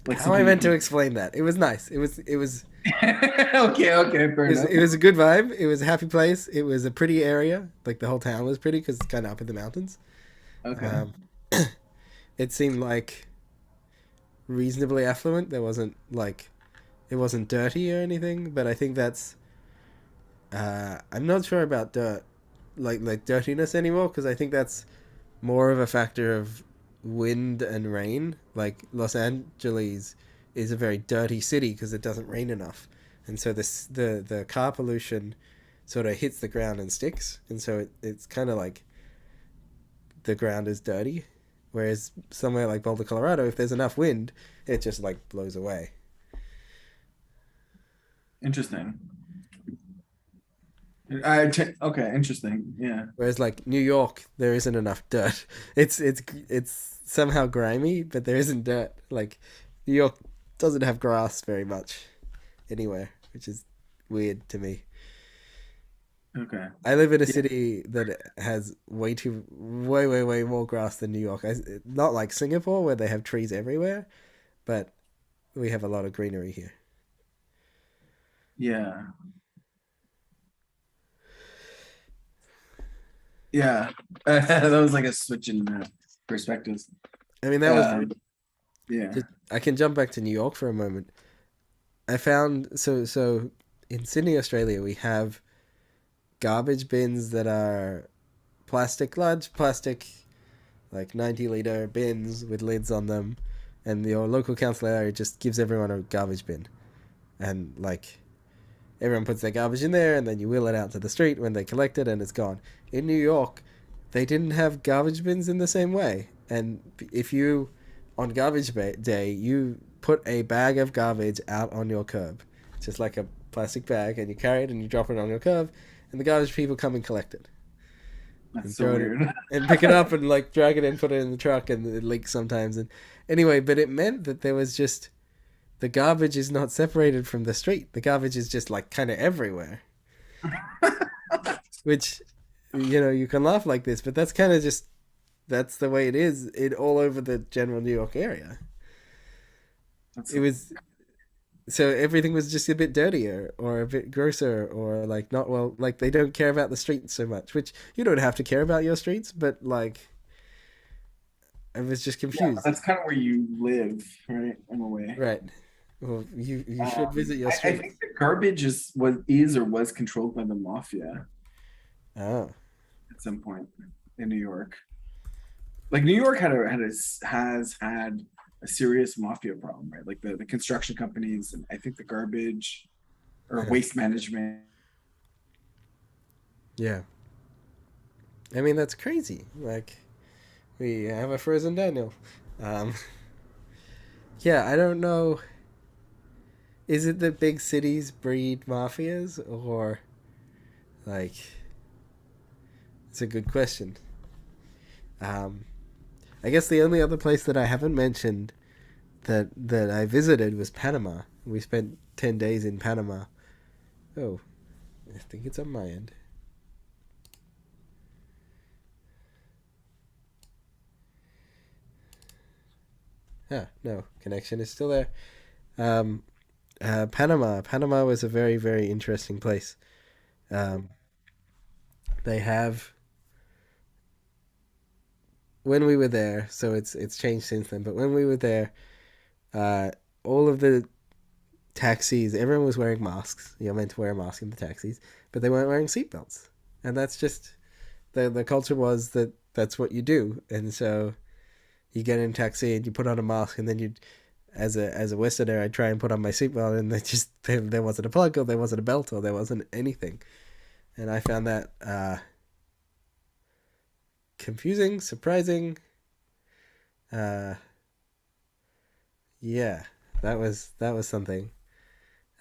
like How am I something you meant to can. explain that? It was nice. Okay, fair enough. It was a good vibe. It was a happy place. It was a pretty area. Like the whole town was pretty because it's kind of up in the mountains. Okay. Um, it seemed like reasonably affluent. There wasn't like it wasn't dirty or anything. But I think that's I'm not sure about dirt, like dirtiness anymore because I think that's more of a factor of wind and rain. Like Los Angeles is a very dirty city because it doesn't rain enough, and so the car pollution sort of hits the ground and sticks, and so it's kind of like the ground is dirty. Whereas somewhere like Boulder, Colorado, if there's enough wind, it just like blows away. Interesting. Okay, interesting. Yeah. Whereas like New York, there isn't enough dirt. It's somehow grimy, but there isn't dirt. Like New York doesn't have grass very much anywhere, which is weird to me. Okay. I live in a Yeah. city that has way more grass than New York. Not like Singapore where they have trees everywhere, but we have a lot of greenery here. Yeah. Yeah. That was like a switch in perspectives. I mean, that was Um, yeah. I can jump back to New York for a moment. I found so in Sydney, Australia, we have garbage bins that are plastic, large plastic, like 90-liter bins with lids on them, and your local council area just gives everyone a garbage bin, and like everyone puts their garbage in there, and then you wheel it out to the street when they collect it, and it's gone. In New York, they didn't have garbage bins in the same way, and if you on day you put a bag of garbage out on your curb, just like a plastic bag, and you carry it and you drop it on your curb, and the garbage people come and collect it That's and so throw it weird. and pick it up and like drag it in, put it in the truck, and it leaks sometimes. And anyway, but it meant that there was just the garbage is not separated from the street. The garbage is just like kind of everywhere, which you can laugh like this, but that's kind of just that's the way it is. It all over the general New York area. That's It was so everything was just a bit dirtier or a bit grosser or like not well. Like they don't care about the streets so much, which you don't have to care about your streets, but like I was just yeah, but confused. that's kind of where you live, right? In a way. Right. Well, you should visit your I think streets. the garbage is or was controlled by the mafia Oh. at some point in New York. Like New York has had a serious mafia problem, right? Like the construction companies, and I think the garbage or waste management. Yeah. I mean that's crazy. Like we have a frozen Daniel. Um, yeah, I don't know. Is it that big cities breed mafias or like? It's a good question. Um, I guess the only other place that I haven't mentioned that I visited was Panama. We spent 10 days in Panama. Oh, I think it's on my end. Ah, no, connection is still there. Um, Panama. Panama was a very, very interesting place. Um, they have when we were there, so it's changed since then. But when we were there, uh, all of the taxis, everyone was wearing masks. You're meant to wear a mask in the taxis, but they weren't wearing seatbelts, and that's just the culture was that that's what you do, and so you get in a taxi and you put on a mask, and then you, as a Westerner, I try and put on my seatbelt, and there wasn't a plug, or there wasn't a belt, or there wasn't anything, and I found that confusing, surprising. Uh, yeah, that was something.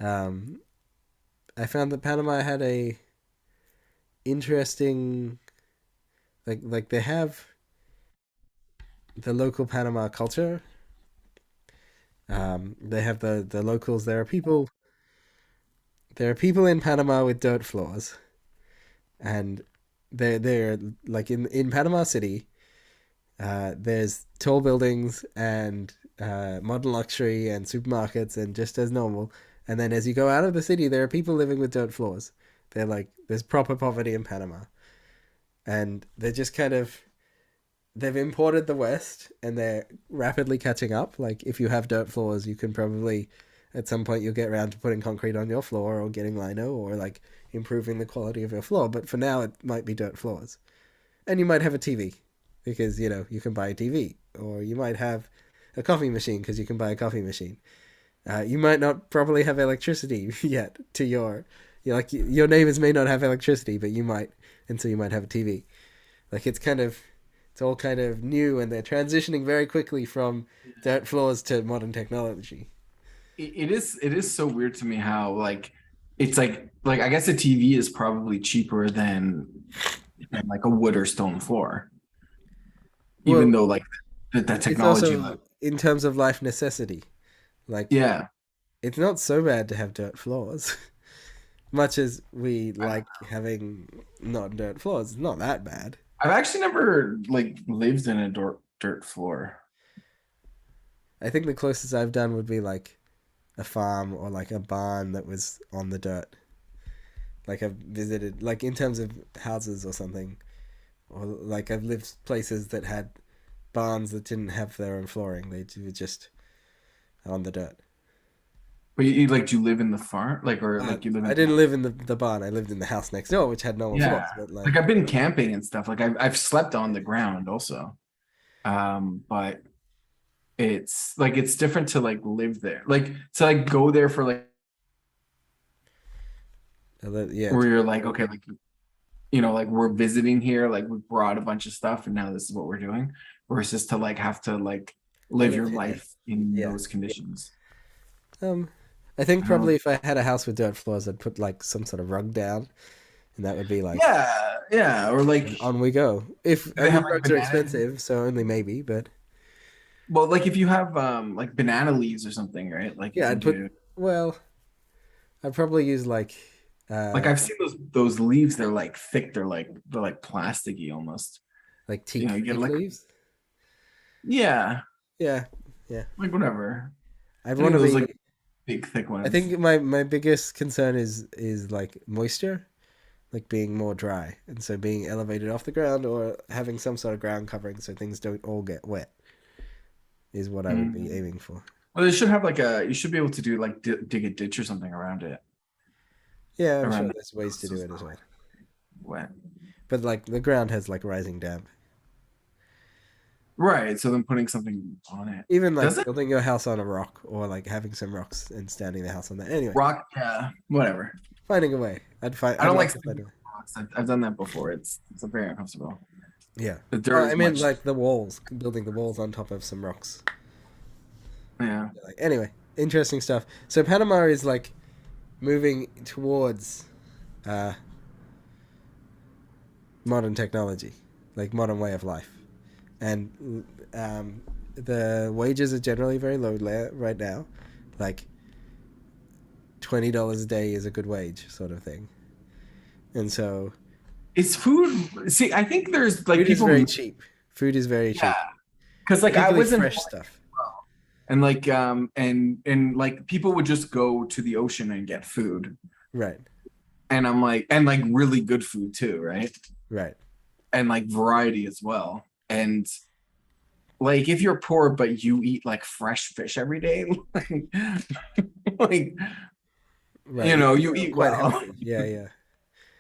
Um, I found that Panama had a interesting like they have the local Panama culture. They have the locals. There are people in Panama with dirt floors, and they're like in Panama City. There's tall buildings and modern luxury and supermarkets and just as normal. And then as you go out of the city, there are people living with dirt floors. They're like there's proper poverty in Panama, and they're just kind of they've imported the West and they're rapidly catching up. Like if you have dirt floors, you can probably at some point you'll get around to putting concrete on your floor or getting lino or like improving the quality of your floor. But for now, it might be dirt floors, and you might have a TV because you can buy a TV, or you might have a coffee machine because you can buy a coffee machine. You might not probably have electricity yet to your neighbors may not have electricity, but you might, and so you might have a TV. Like it's all kind of new, and they're transitioning very quickly from dirt floors to modern technology. It is so weird to me how like it's like I guess a TV is probably cheaper than like a wood or stone floor, even Well, though like the it's technology also in terms of life necessity. Like yeah. it's not so bad to have dirt floors. Much as we like having not dirt floors, it's not that bad. I've actually never like lived in a dirt floor. I think the closest I've done would be like a farm or like a barn that was on the dirt. Like I've visited, like in terms of houses or something, or like I've lived places that had barns that didn't have their own flooring. They were just on the dirt. But you like, do you live in the farm? Like, or like you live I in, didn't live in the barn. I lived in the house next door, which had normal yeah. floors. But Like like, I've been camping and stuff. Like I've slept on the ground also. But it's like, it's different to like live there. Like to like go there for like, yeah, where you're like, okay, like, like we're visiting here, like we brought a bunch of stuff and now this is what we're doing. Versus to like have to like I live live your here. life in Yeah. those conditions. Um, I think I don't probably know. if I had a house with dirt floors, I'd put like some sort of rug down, and that would be like, Yeah, yeah. Or and like, on we go. If do they have like rugs are banana? expensive, so only maybe, but Well, like if you have like banana leaves or something, right? Like you yeah, can I'd put. do, Well, I'd probably use like, like uh, I've seen those leaves, they're like thick, they're like plasticky almost. like You get teak like, leaves. yeah, Yeah, yeah. like whatever. I'd I think want to those like be. big thick I ones. think my biggest concern is like moisture, like being more dry, and so being elevated off the ground or having some sort of ground covering so things don't all get wet is what I would be Mm. aiming for. Well, they should have like you should be able to do like dig a ditch or something around it, Yeah, I'm around sure it, there's ways to so do it's it as not well. like wet. But like the ground has like rising damp. Right. So then putting something on it. Even Does like it? building your house on a rock or like having some rocks and standing the house on that. Anyway, Rock, yeah, whatever. finding a way. I'd find. I I'd don't like like to find sleeping a way. on rocks. I've done that before. It's very uncomfortable. Yeah. The Oh, dirt I is mean much. like the walls, building the walls on top of some rocks. Yeah. Like anyway, interesting stuff. So Panama is like moving towards uh, modern technology, like modern way of life, and the wages are generally very low right now. Like $20 a day is a good wage, sort of thing. And so Is food? See, I think there's like food is people. very cheap. Food is very Yeah, cheap, because like I particularly was in fresh Hawaii stuff. as well, and like and like people would just go to the ocean and get food, Right, and I'm like, and like really good food too, right? right, And like variety as well. And like if you're poor but you eat like fresh fish every day, like right. You you feel eat quite well. healthy. Yeah, yeah.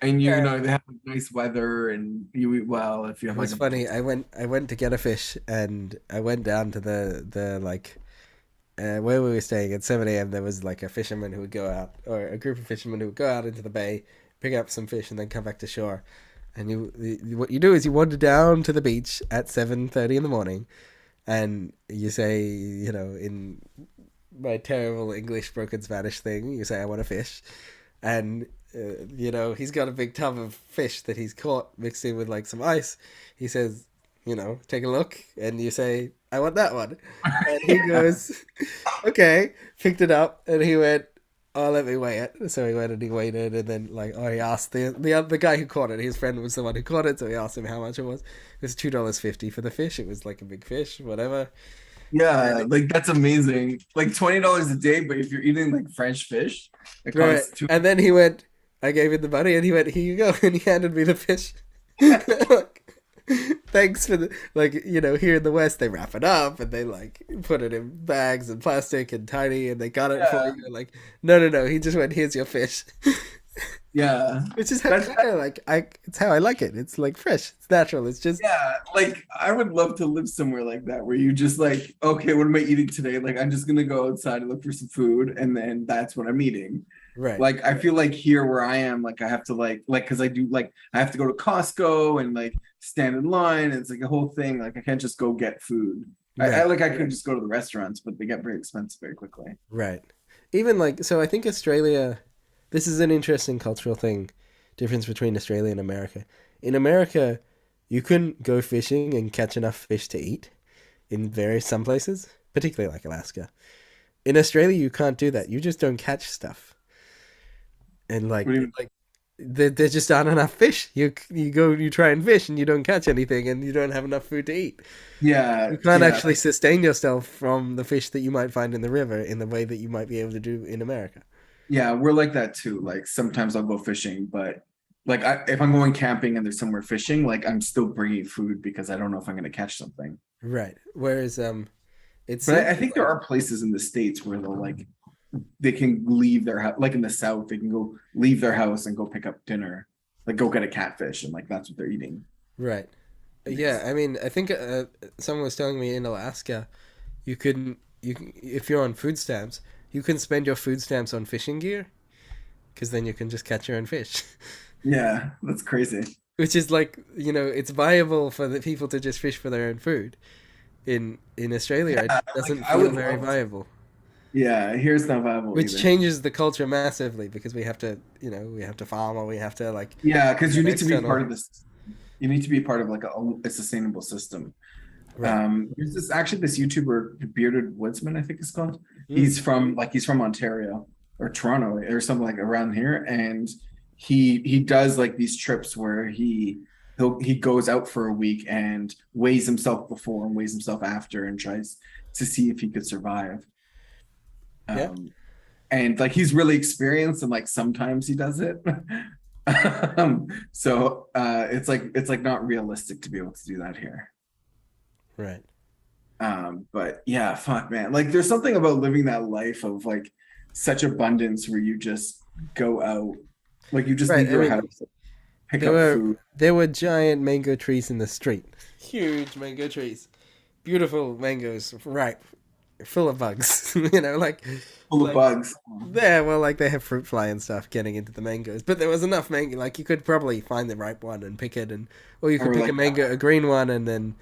And Yeah. they have nice weather and you eat well if you It have like was a funny. I went to get a fish, and I went down to the like where we were staying at 7 a.m. There was like a fisherman who would go out, or a group of fishermen who would go out into the bay, pick up some fish, and then come back to shore. And what you do is you wander down to the beach at 7:30 in the morning, and you say, in my terrible English broken Spanish thing, you say, "I want a fish," and he's got a big tub of fish that he's caught mixed in with like some ice. He says, take a look, and you say, "I want that one," and he goes, "Okay," picked it up, and he went, "Oh, let me weigh it." So he went and he weighed it, and then like, he asked the guy who caught it. His friend was the one who caught it, so he asked him how much it was. It was $2.50 for the fish. It was like a big fish, whatever. Yeah, like that's amazing. Like $20 a day, but if you're eating like fresh fish, it Right. costs two. And then he went, I gave him the money, and he went, "Here you go." And he handed me the fish. Like, thanks for the, like, here in the West, they wrap it up and they like put it in bags and plastic and tiny, and they got it for Yeah, you. Like, no, no, no. He just went, "Here's your fish." yeah. Which is how, That's kind of like, it's how I like it. It's like fresh. It's natural. It's just, Yeah, like I would love to live somewhere like that where you just like, okay, what am I eating today? Like I'm just gonna go outside and look for some food, and then that's what I'm eating. right. Like I feel like here where I am, like I have to like because I do like I have to go to Costco and like stand in line. And it's like a whole thing. Like I can't just go get food. I Right. like I could just go to the restaurants, but they get very expensive very quickly. Right. Even like, so I think Australia, this is an interesting cultural thing, difference between Australia and America. In America, you couldn't go fishing and catch enough fish to eat in some places, particularly like Alaska. In Australia, you can't do that. You just don't catch stuff. And What do you, like there just aren't enough fish. You try and fish and you don't catch anything and you don't have enough food to eat. yeah, You can't yeah, actually sustain yourself from the fish that you might find in the river in the way that you might be able to do in America. yeah. We're like that too. Like sometimes I'll go fishing, but like if I'm going camping and there's somewhere fishing, like I'm still bringing food because I don't know if I'm gonna catch something. Right. Whereas it But seems I think there like are places in the States where they'll like they can leave their house, like in the South, they can go leave their house and go pick up dinner, like go get a catfish, and like that's what they're eating. Right. And Yeah, it's I mean, I think someone was telling me in Alaska, if you're on food stamps, you can spend your food stamps on fishing gear because then you can just catch your own fish. yeah, that's crazy. Which is like, it's viable for the people to just fish for their own food. In Australia, it Yeah, like doesn't I feel would very love to. viable, Yeah, here's not viable which either. changes the culture massively because we have to farm, or we have to like Yeah, because you have need to be external. part of this. You need to be part of like a sustainable system. Right. There's this YouTuber, Bearded Woodsman, I think it's called. Mm. He's from Ontario or Toronto or something like around here, and he does like these trips where he goes out for a week and weighs himself before and weighs himself after and tries to see if he could survive. Yeah. Um, and like he's really experienced and like sometimes he does it. So it's like not realistic to be able to do that here. Right. But yeah, fuck man. Like there's something about living that life of like such abundance where you just go out, like you just Right. leave I your mean, house, pick there up were food. there were giant mango trees in the street. Huge mango trees. Beautiful mangoes, ripe, full of bugs. Full of Like bugs. like they have fruit fly and stuff getting into the mangoes, but there was enough mango. Like you could probably find the ripe one and pick it, or you could Or pick a like mango, a green one, and then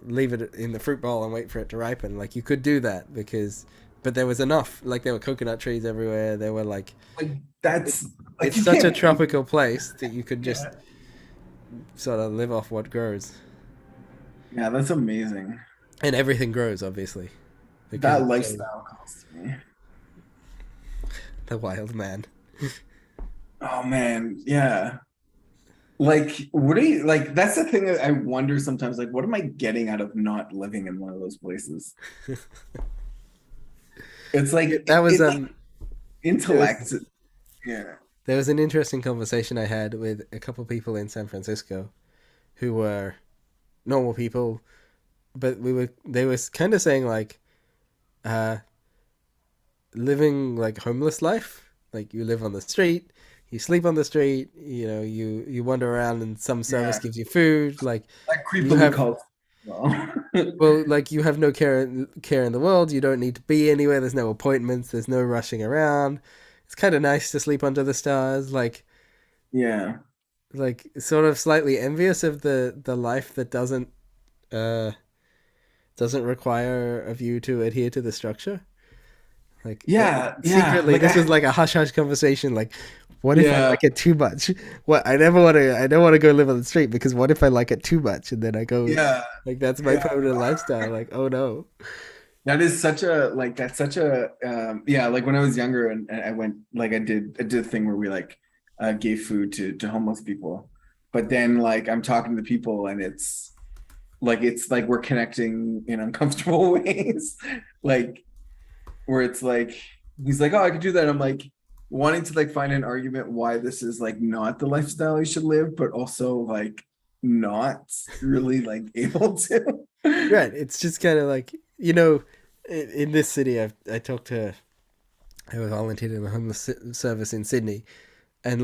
leave it in the fruit bowl and wait for it to ripen. Like you could do that but there was enough. Like there were coconut trees everywhere. There were like it, that's like it's you such a can't beat. tropical place that you could just Yeah. sort of live off what grows, Yeah, that's amazing. and everything grows obviously because That it's so lifestyle calls to me. the wild man. Oh man, yeah. Like, what are you like? That's the thing that I wonder sometimes. Like, what am I getting out of not living in one of those places? It's like That was it like there was intellect. Yeah. there was an interesting conversation I had with a couple people in San Francisco who were normal people, but they were kind of saying like uh living like homeless life, like you live on the street, you sleep on the street, you wander around and some service Yeah. gives you food, like That you creepily have calls. Well, like you have no care in the world, you don't need to be anywhere, there's no appointments, there's no rushing around. It's kind of nice to sleep under the stars, yeah. sort of slightly envious of the life that uh doesn't require of you to adhere to the structure. Like Yeah. Yeah. secretly, Like this was I like a hush hush conversation. Like, what if I yeah. like it too much? What I never want to. I don't want to go live on the street because what if I like it too much and then I go Yeah. like that's my Yeah. permanent lifestyle. Like, oh no. That is such a like that's such a yeah, like when I was younger and I went like I did a thing where we like gave food to homeless people. But then like I'm talking to people and it's like we're connecting in uncomfortable ways. Like where it's like he's like, "Oh, I could do that." I'm like wanting to like find an argument why this is like not the lifestyle you should live, but also like not really like able to. Right. It's just kind of like in this city, I talked to. I was volunteered in the homeless service in Sydney, and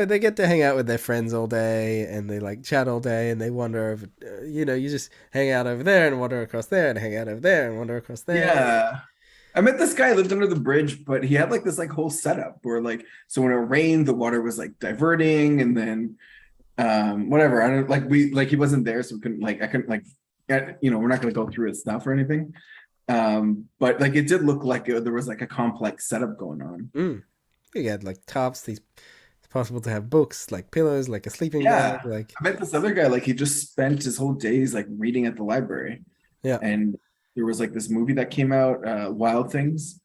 they get to hang out with their friends all day and they like chat all day and they wander over you just hang out over there and wander across there and hang out over there and wander across there. Yeah. I met this guy who lived under the bridge, but he had like this like whole setup where like so when it rained, the water was like diverting and then whatever. I don't like we like he wasn't there, so we couldn't like I couldn't like we're not gonna go through his stuff or anything. But like it did look like there was like a complex setup going on. Mm. You had like tops, these it's possible to have books, like pillows, like a sleeping bag, Yeah. like I met this other guy, like he just spent his whole days like reading at the library. yeah. And there was like this movie that came out, Wild Things,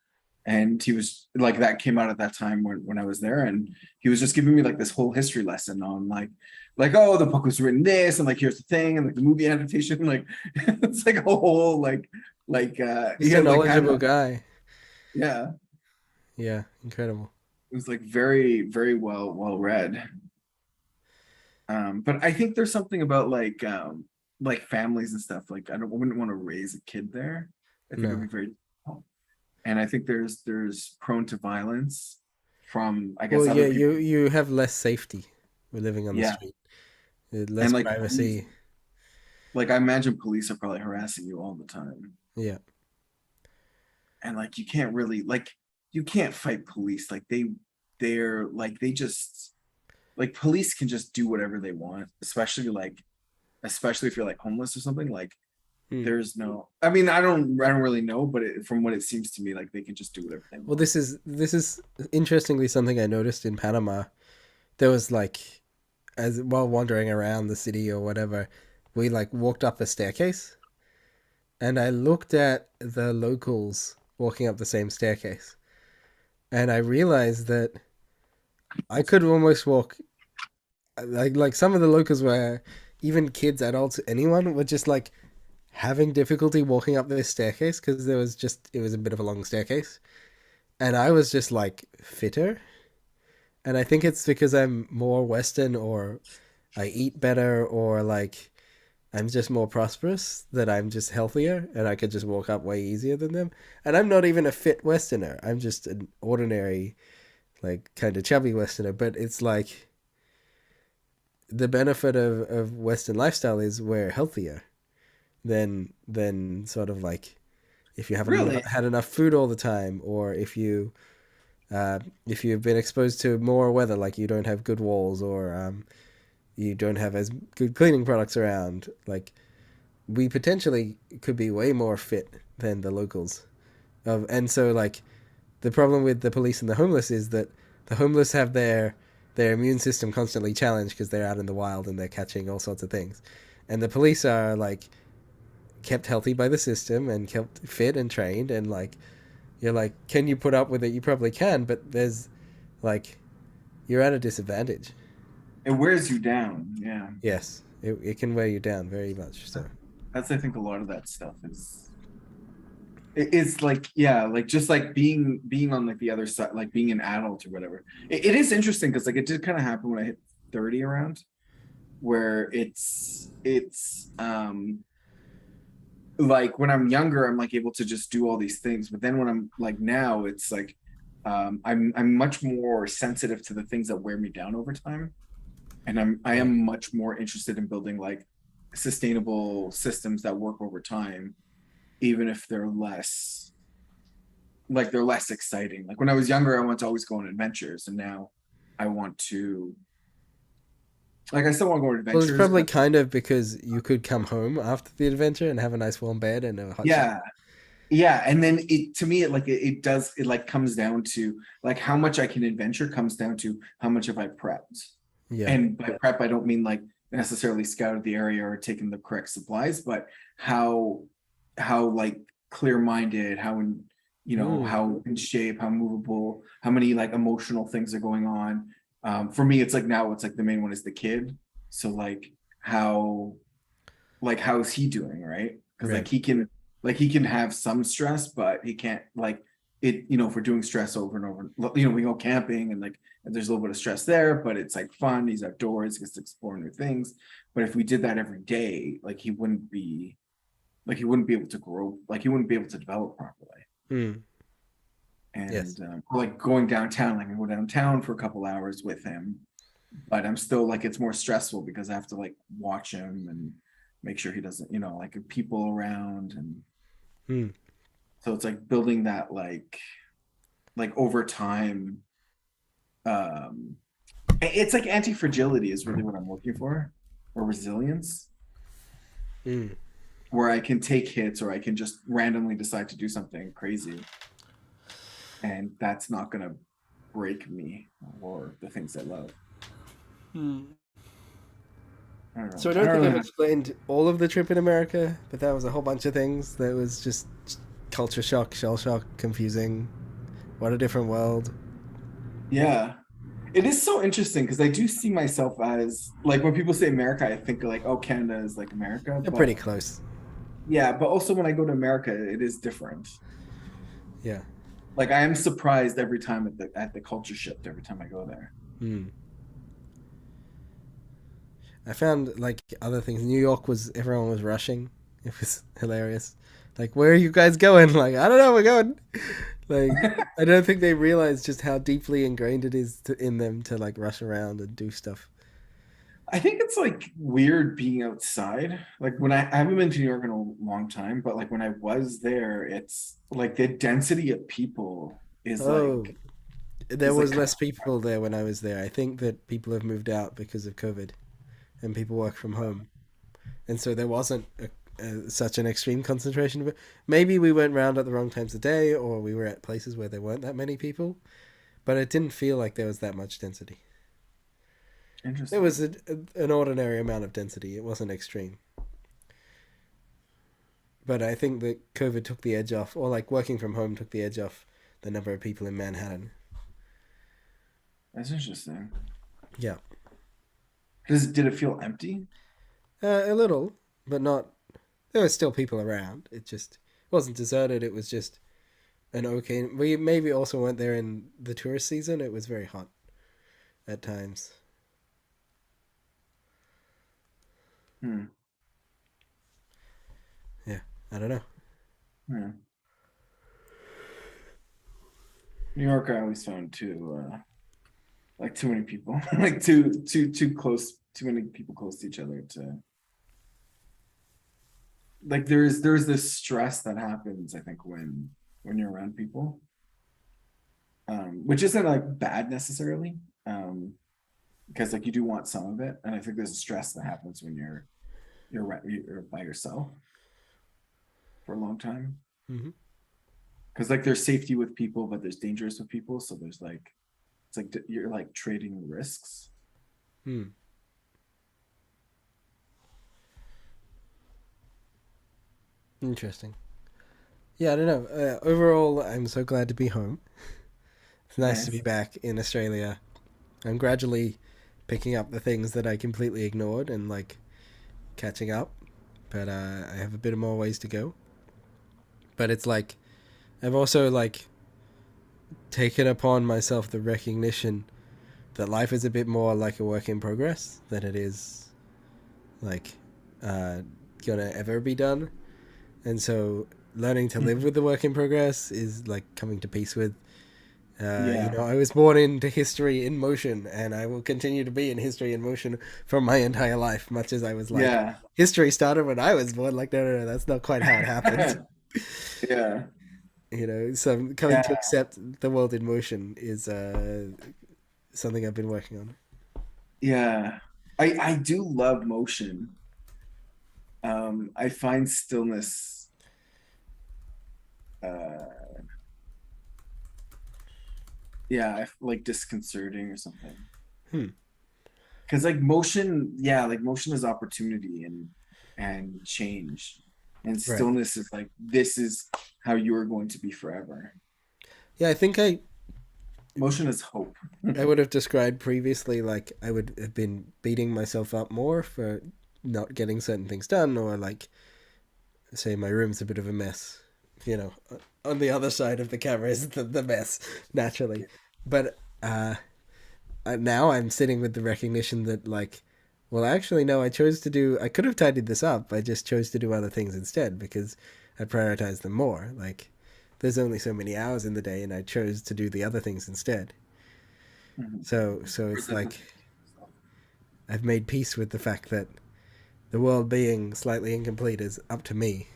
and he was like that came out at that time when I was there, and he was just giving me like this whole history lesson on like oh the book was written this and like here's the thing and like the movie adaptation like it's like a whole he Just a had like had knowledgeable guy. yeah Yeah, incredible. it was like very very well read. But I think there's something about like families and stuff like I wouldn't want to raise a kid there. I think it would No. be very difficult. and I think there's prone to violence from, I Well, guess, yeah, other people. you have less safety. We're living on the Yeah, street. and Less like police, privacy. like I imagine police are probably harassing you all the time, Yeah. and like you can't really like you can't fight police. Like they're like they just like police can just do whatever they want, especially if you're like homeless or something. Like Hmm. there's no, I mean, I don't really know, but from what it seems to me, like they can just do whatever they Well, want. this is interestingly something I noticed in Panama. There was like, as while wandering around the city or whatever, we like walked up a staircase, and I looked at the locals walking up the same staircase, and I realized that I could almost walk like some of the locals were, even kids, adults, anyone were just like having difficulty walking up this staircase because it was a bit of a long staircase, and I was just like fitter, and I think it's because I'm more Western, or I eat better, or like I'm just more prosperous, that I'm just healthier and I could just walk up way easier than them. And I'm not even a fit Westerner. I'm just an ordinary, like kind of chubby Westerner. But it's like the benefit of Western lifestyle is we're healthier than sort of like if you haven't Really? had enough food all the time, or if you've been exposed to more weather, like you don't have good walls, or you don't have as good cleaning products around, like we potentially could be way more fit than the locals. And so like the problem with the police and the homeless is that the homeless have their immune system constantly challenged because they're out in the wild and they're catching all sorts of things, and the police are like kept healthy by the system and kept fit and trained, and like you're like, can you put up with it? You probably can, but there's like you're at a disadvantage. It wears you down. Yeah. Yes, it can wear you down very much. So That's, I think, a lot of that stuff is, it's like, yeah, like just like being on like the other side, like being an adult or whatever. It is interesting because like it did kind of happen when I hit 30 around, where it's like when I'm younger, I'm like able to just do all these things. But then when I'm like now, it's like I'm much more sensitive to the things that wear me down over time. And I yeah. am much more interested in building like sustainable systems that work over time, even if they're less exciting. Like when I was younger, I wanted to always go on adventures, and now I want to, like, I still want to go on Well, it's adventures, probably but kind of because you could come home after the adventure and have a nice warm bed and a hot shower. yeah, yeah. And then it, to me, it does, it like comes down to like how much I can adventure comes down to how much have I prepped. Yeah. And by prep, I don't mean like necessarily scouted the area or taken the correct supplies, but how like clear-minded, how in, Mm. how in shape, how movable, how many like emotional things are going on. For me, it's like now it's like the main one is the kid. So how how is he doing, right? Because Right. like he can have some stress, but he can't like it, if we're doing stress over and over, we go camping and like there's a little bit of stress there, but it's like fun, he's outdoors, he gets to explore new things. But if we did that every day, he wouldn't be able to grow, like he wouldn't be able to develop properly. Mm. And Yes. like going downtown, like I go downtown for a couple hours with him, but I'm still like it's more stressful because I have to like watch him and make sure he doesn't, like people around. And Mm. so it's like building that like over time. um it's like anti-fragility is really what I'm looking for, or resilience, Mm. where I can take hits or I can just randomly decide to do something crazy, and that's not going to break me or the things I love. I don't So know. I I don't don't think really I've know. explained all of the trip in America, but that was a whole bunch of things. That was just culture shock, shell shock, confusing. What a different world. Yeah. It is so interesting because I do see myself as like when people say America, I think like, oh, Canada is like America. They're pretty But close. yeah, but also when I go to America, it is different. Yeah. Like I am surprised every time at the culture shift every time I go there. Mm. I found like other things. New York was everyone was rushing. It was hilarious. Like, where are you guys going? Like, I don't know, we're going. Like, I don't think they realize just how deeply ingrained it is in them to like rush around and do stuff. I think it's like weird being outside. Like when I haven't been to New York in a long time, but like when I was there, it's like the density of people Oh, there is like was kind less people there when I was there. I think that people have moved out because of COVID and people work from home. And so there wasn't such an extreme concentration of it. Maybe we went round at the wrong times of day or we were at places where there weren't that many people, but it didn't feel like there was that much density. There interesting. was an ordinary amount of density. It wasn't extreme. But I think that COVID took the edge off, or like working from home took the edge off the number of people in Manhattan. That's interesting. Yeah, Did it feel empty? a little, but not. There were still people around. It just wasn't deserted. It was just an okay. We maybe also went there in the tourist season. It was very hot at times. Hmm. Yeah, I don't know. Yeah. New York, I always found too like too many people, like too close, too many people close to each other to like there's this stress that happens, I think, when you're around people, which isn't like bad necessarily, because like you do want some of it, and I think there's a stress that happens when you're by yourself for a long time, Mm-hmm. because like there's safety with people, but there's dangerous with people, so there's like it's like you're like trading risks. Hmm. Interesting. Yeah, I don't know. Overall, I'm so glad to be home. It's nice to be Nice. back in Australia. I'm gradually picking up the things that I completely ignored and like catching up, but I have a bit more ways to go. But it's like I've also like taken upon myself the recognition that life is a bit more like a work in progress than it is like uh, gonna ever be done. And so learning to live Mhm. with the work in progress is like coming to peace with. Yeah, I was born into history in motion, and I will continue to be in history in motion for my entire life. Much as I was like, yeah. history started when I was born. Like, no, no, no, that's not quite how it happened. Yeah, So coming to yeah, accept the world in motion is something I've been working on. yeah. I do love motion. I find stillness uh yeah, like disconcerting or something. Hmm. Because like motion, yeah, like motion is opportunity and change. And Right. stillness is like this is how you are going to be forever. Yeah, I think Motion is hope. I would have described previously like I would have been beating myself up more for not getting certain things done, or like say my room's a bit of a mess. You know, on the other side of the camera is the mess naturally, but now I'm sitting with the recognition that like, well, actually, no, I chose to do. I could have tidied this up. I just chose to do other things instead because I prioritized them more. Like, there's only so many hours in the day, and I chose to do the other things instead. Mhm. So it's Present like I've made peace with the fact that the world being slightly incomplete is up to me,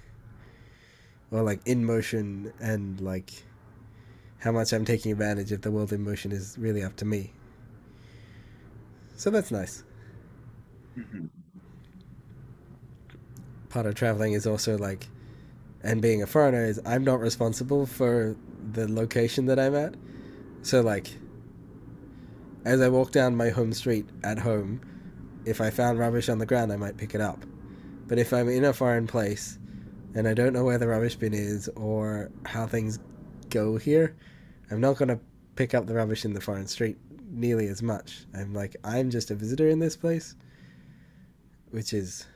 or like in motion, and like how much I'm taking advantage of the world in motion is really up to me. So that's nice. Mhm. Part of traveling is also like, and being a foreigner is I'm not responsible for the location that I'm at. So like, as I walk down my home street at home, if I found rubbish on the ground, I might pick it up. But if I'm in a foreign place and I don't know where the rubbish bin is or how things go here, I'm not gonna pick up the rubbish in the foreign street nearly as much. I'm like, I'm just a visitor in this place, which is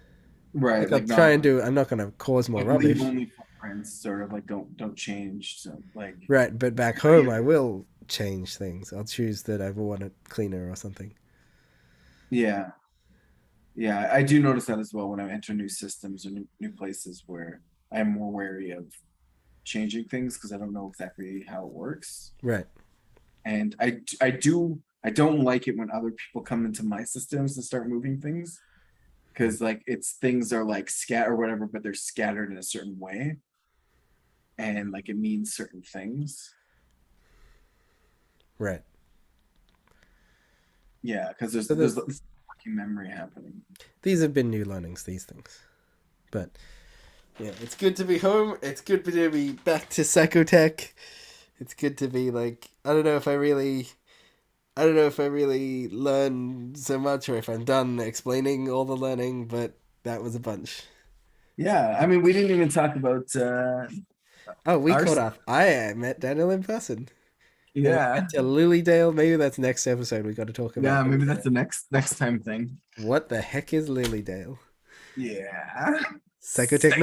Right, like I'll like try not and do. I'm not gonna cause more like leave rubbish, only footprints, sort of like don't change. So like right? But back home, I will change things. I'll choose that I want it cleaner or something. yeah, yeah, I do notice that as well when I enter new systems or new places where I'm more wary of changing things because I don't know exactly how it works. Right. And I don't like it when other people come into my systems and start moving things because like it's things are like scat or whatever, but they're scattered in a certain way and like it means certain things. Right. Yeah, because So there's there's this working memory happening. these have been new learnings, these things. But yeah, it's good to be home. It's good to be back to psychotech. It's good to be like I don't know if I really learned so much or if I'm done explaining all the learning, but that was a bunch. Yeah, I mean, we didn't even talk about Oh, we our caught stuff. up. I met Daniel in person. And we Yeah, went to Lilydale. Maybe that's next episode. We got to talk about yeah, maybe that's Lilydale. the next time thing. What the heck is Lilydale? Yeah. Psychotechnology.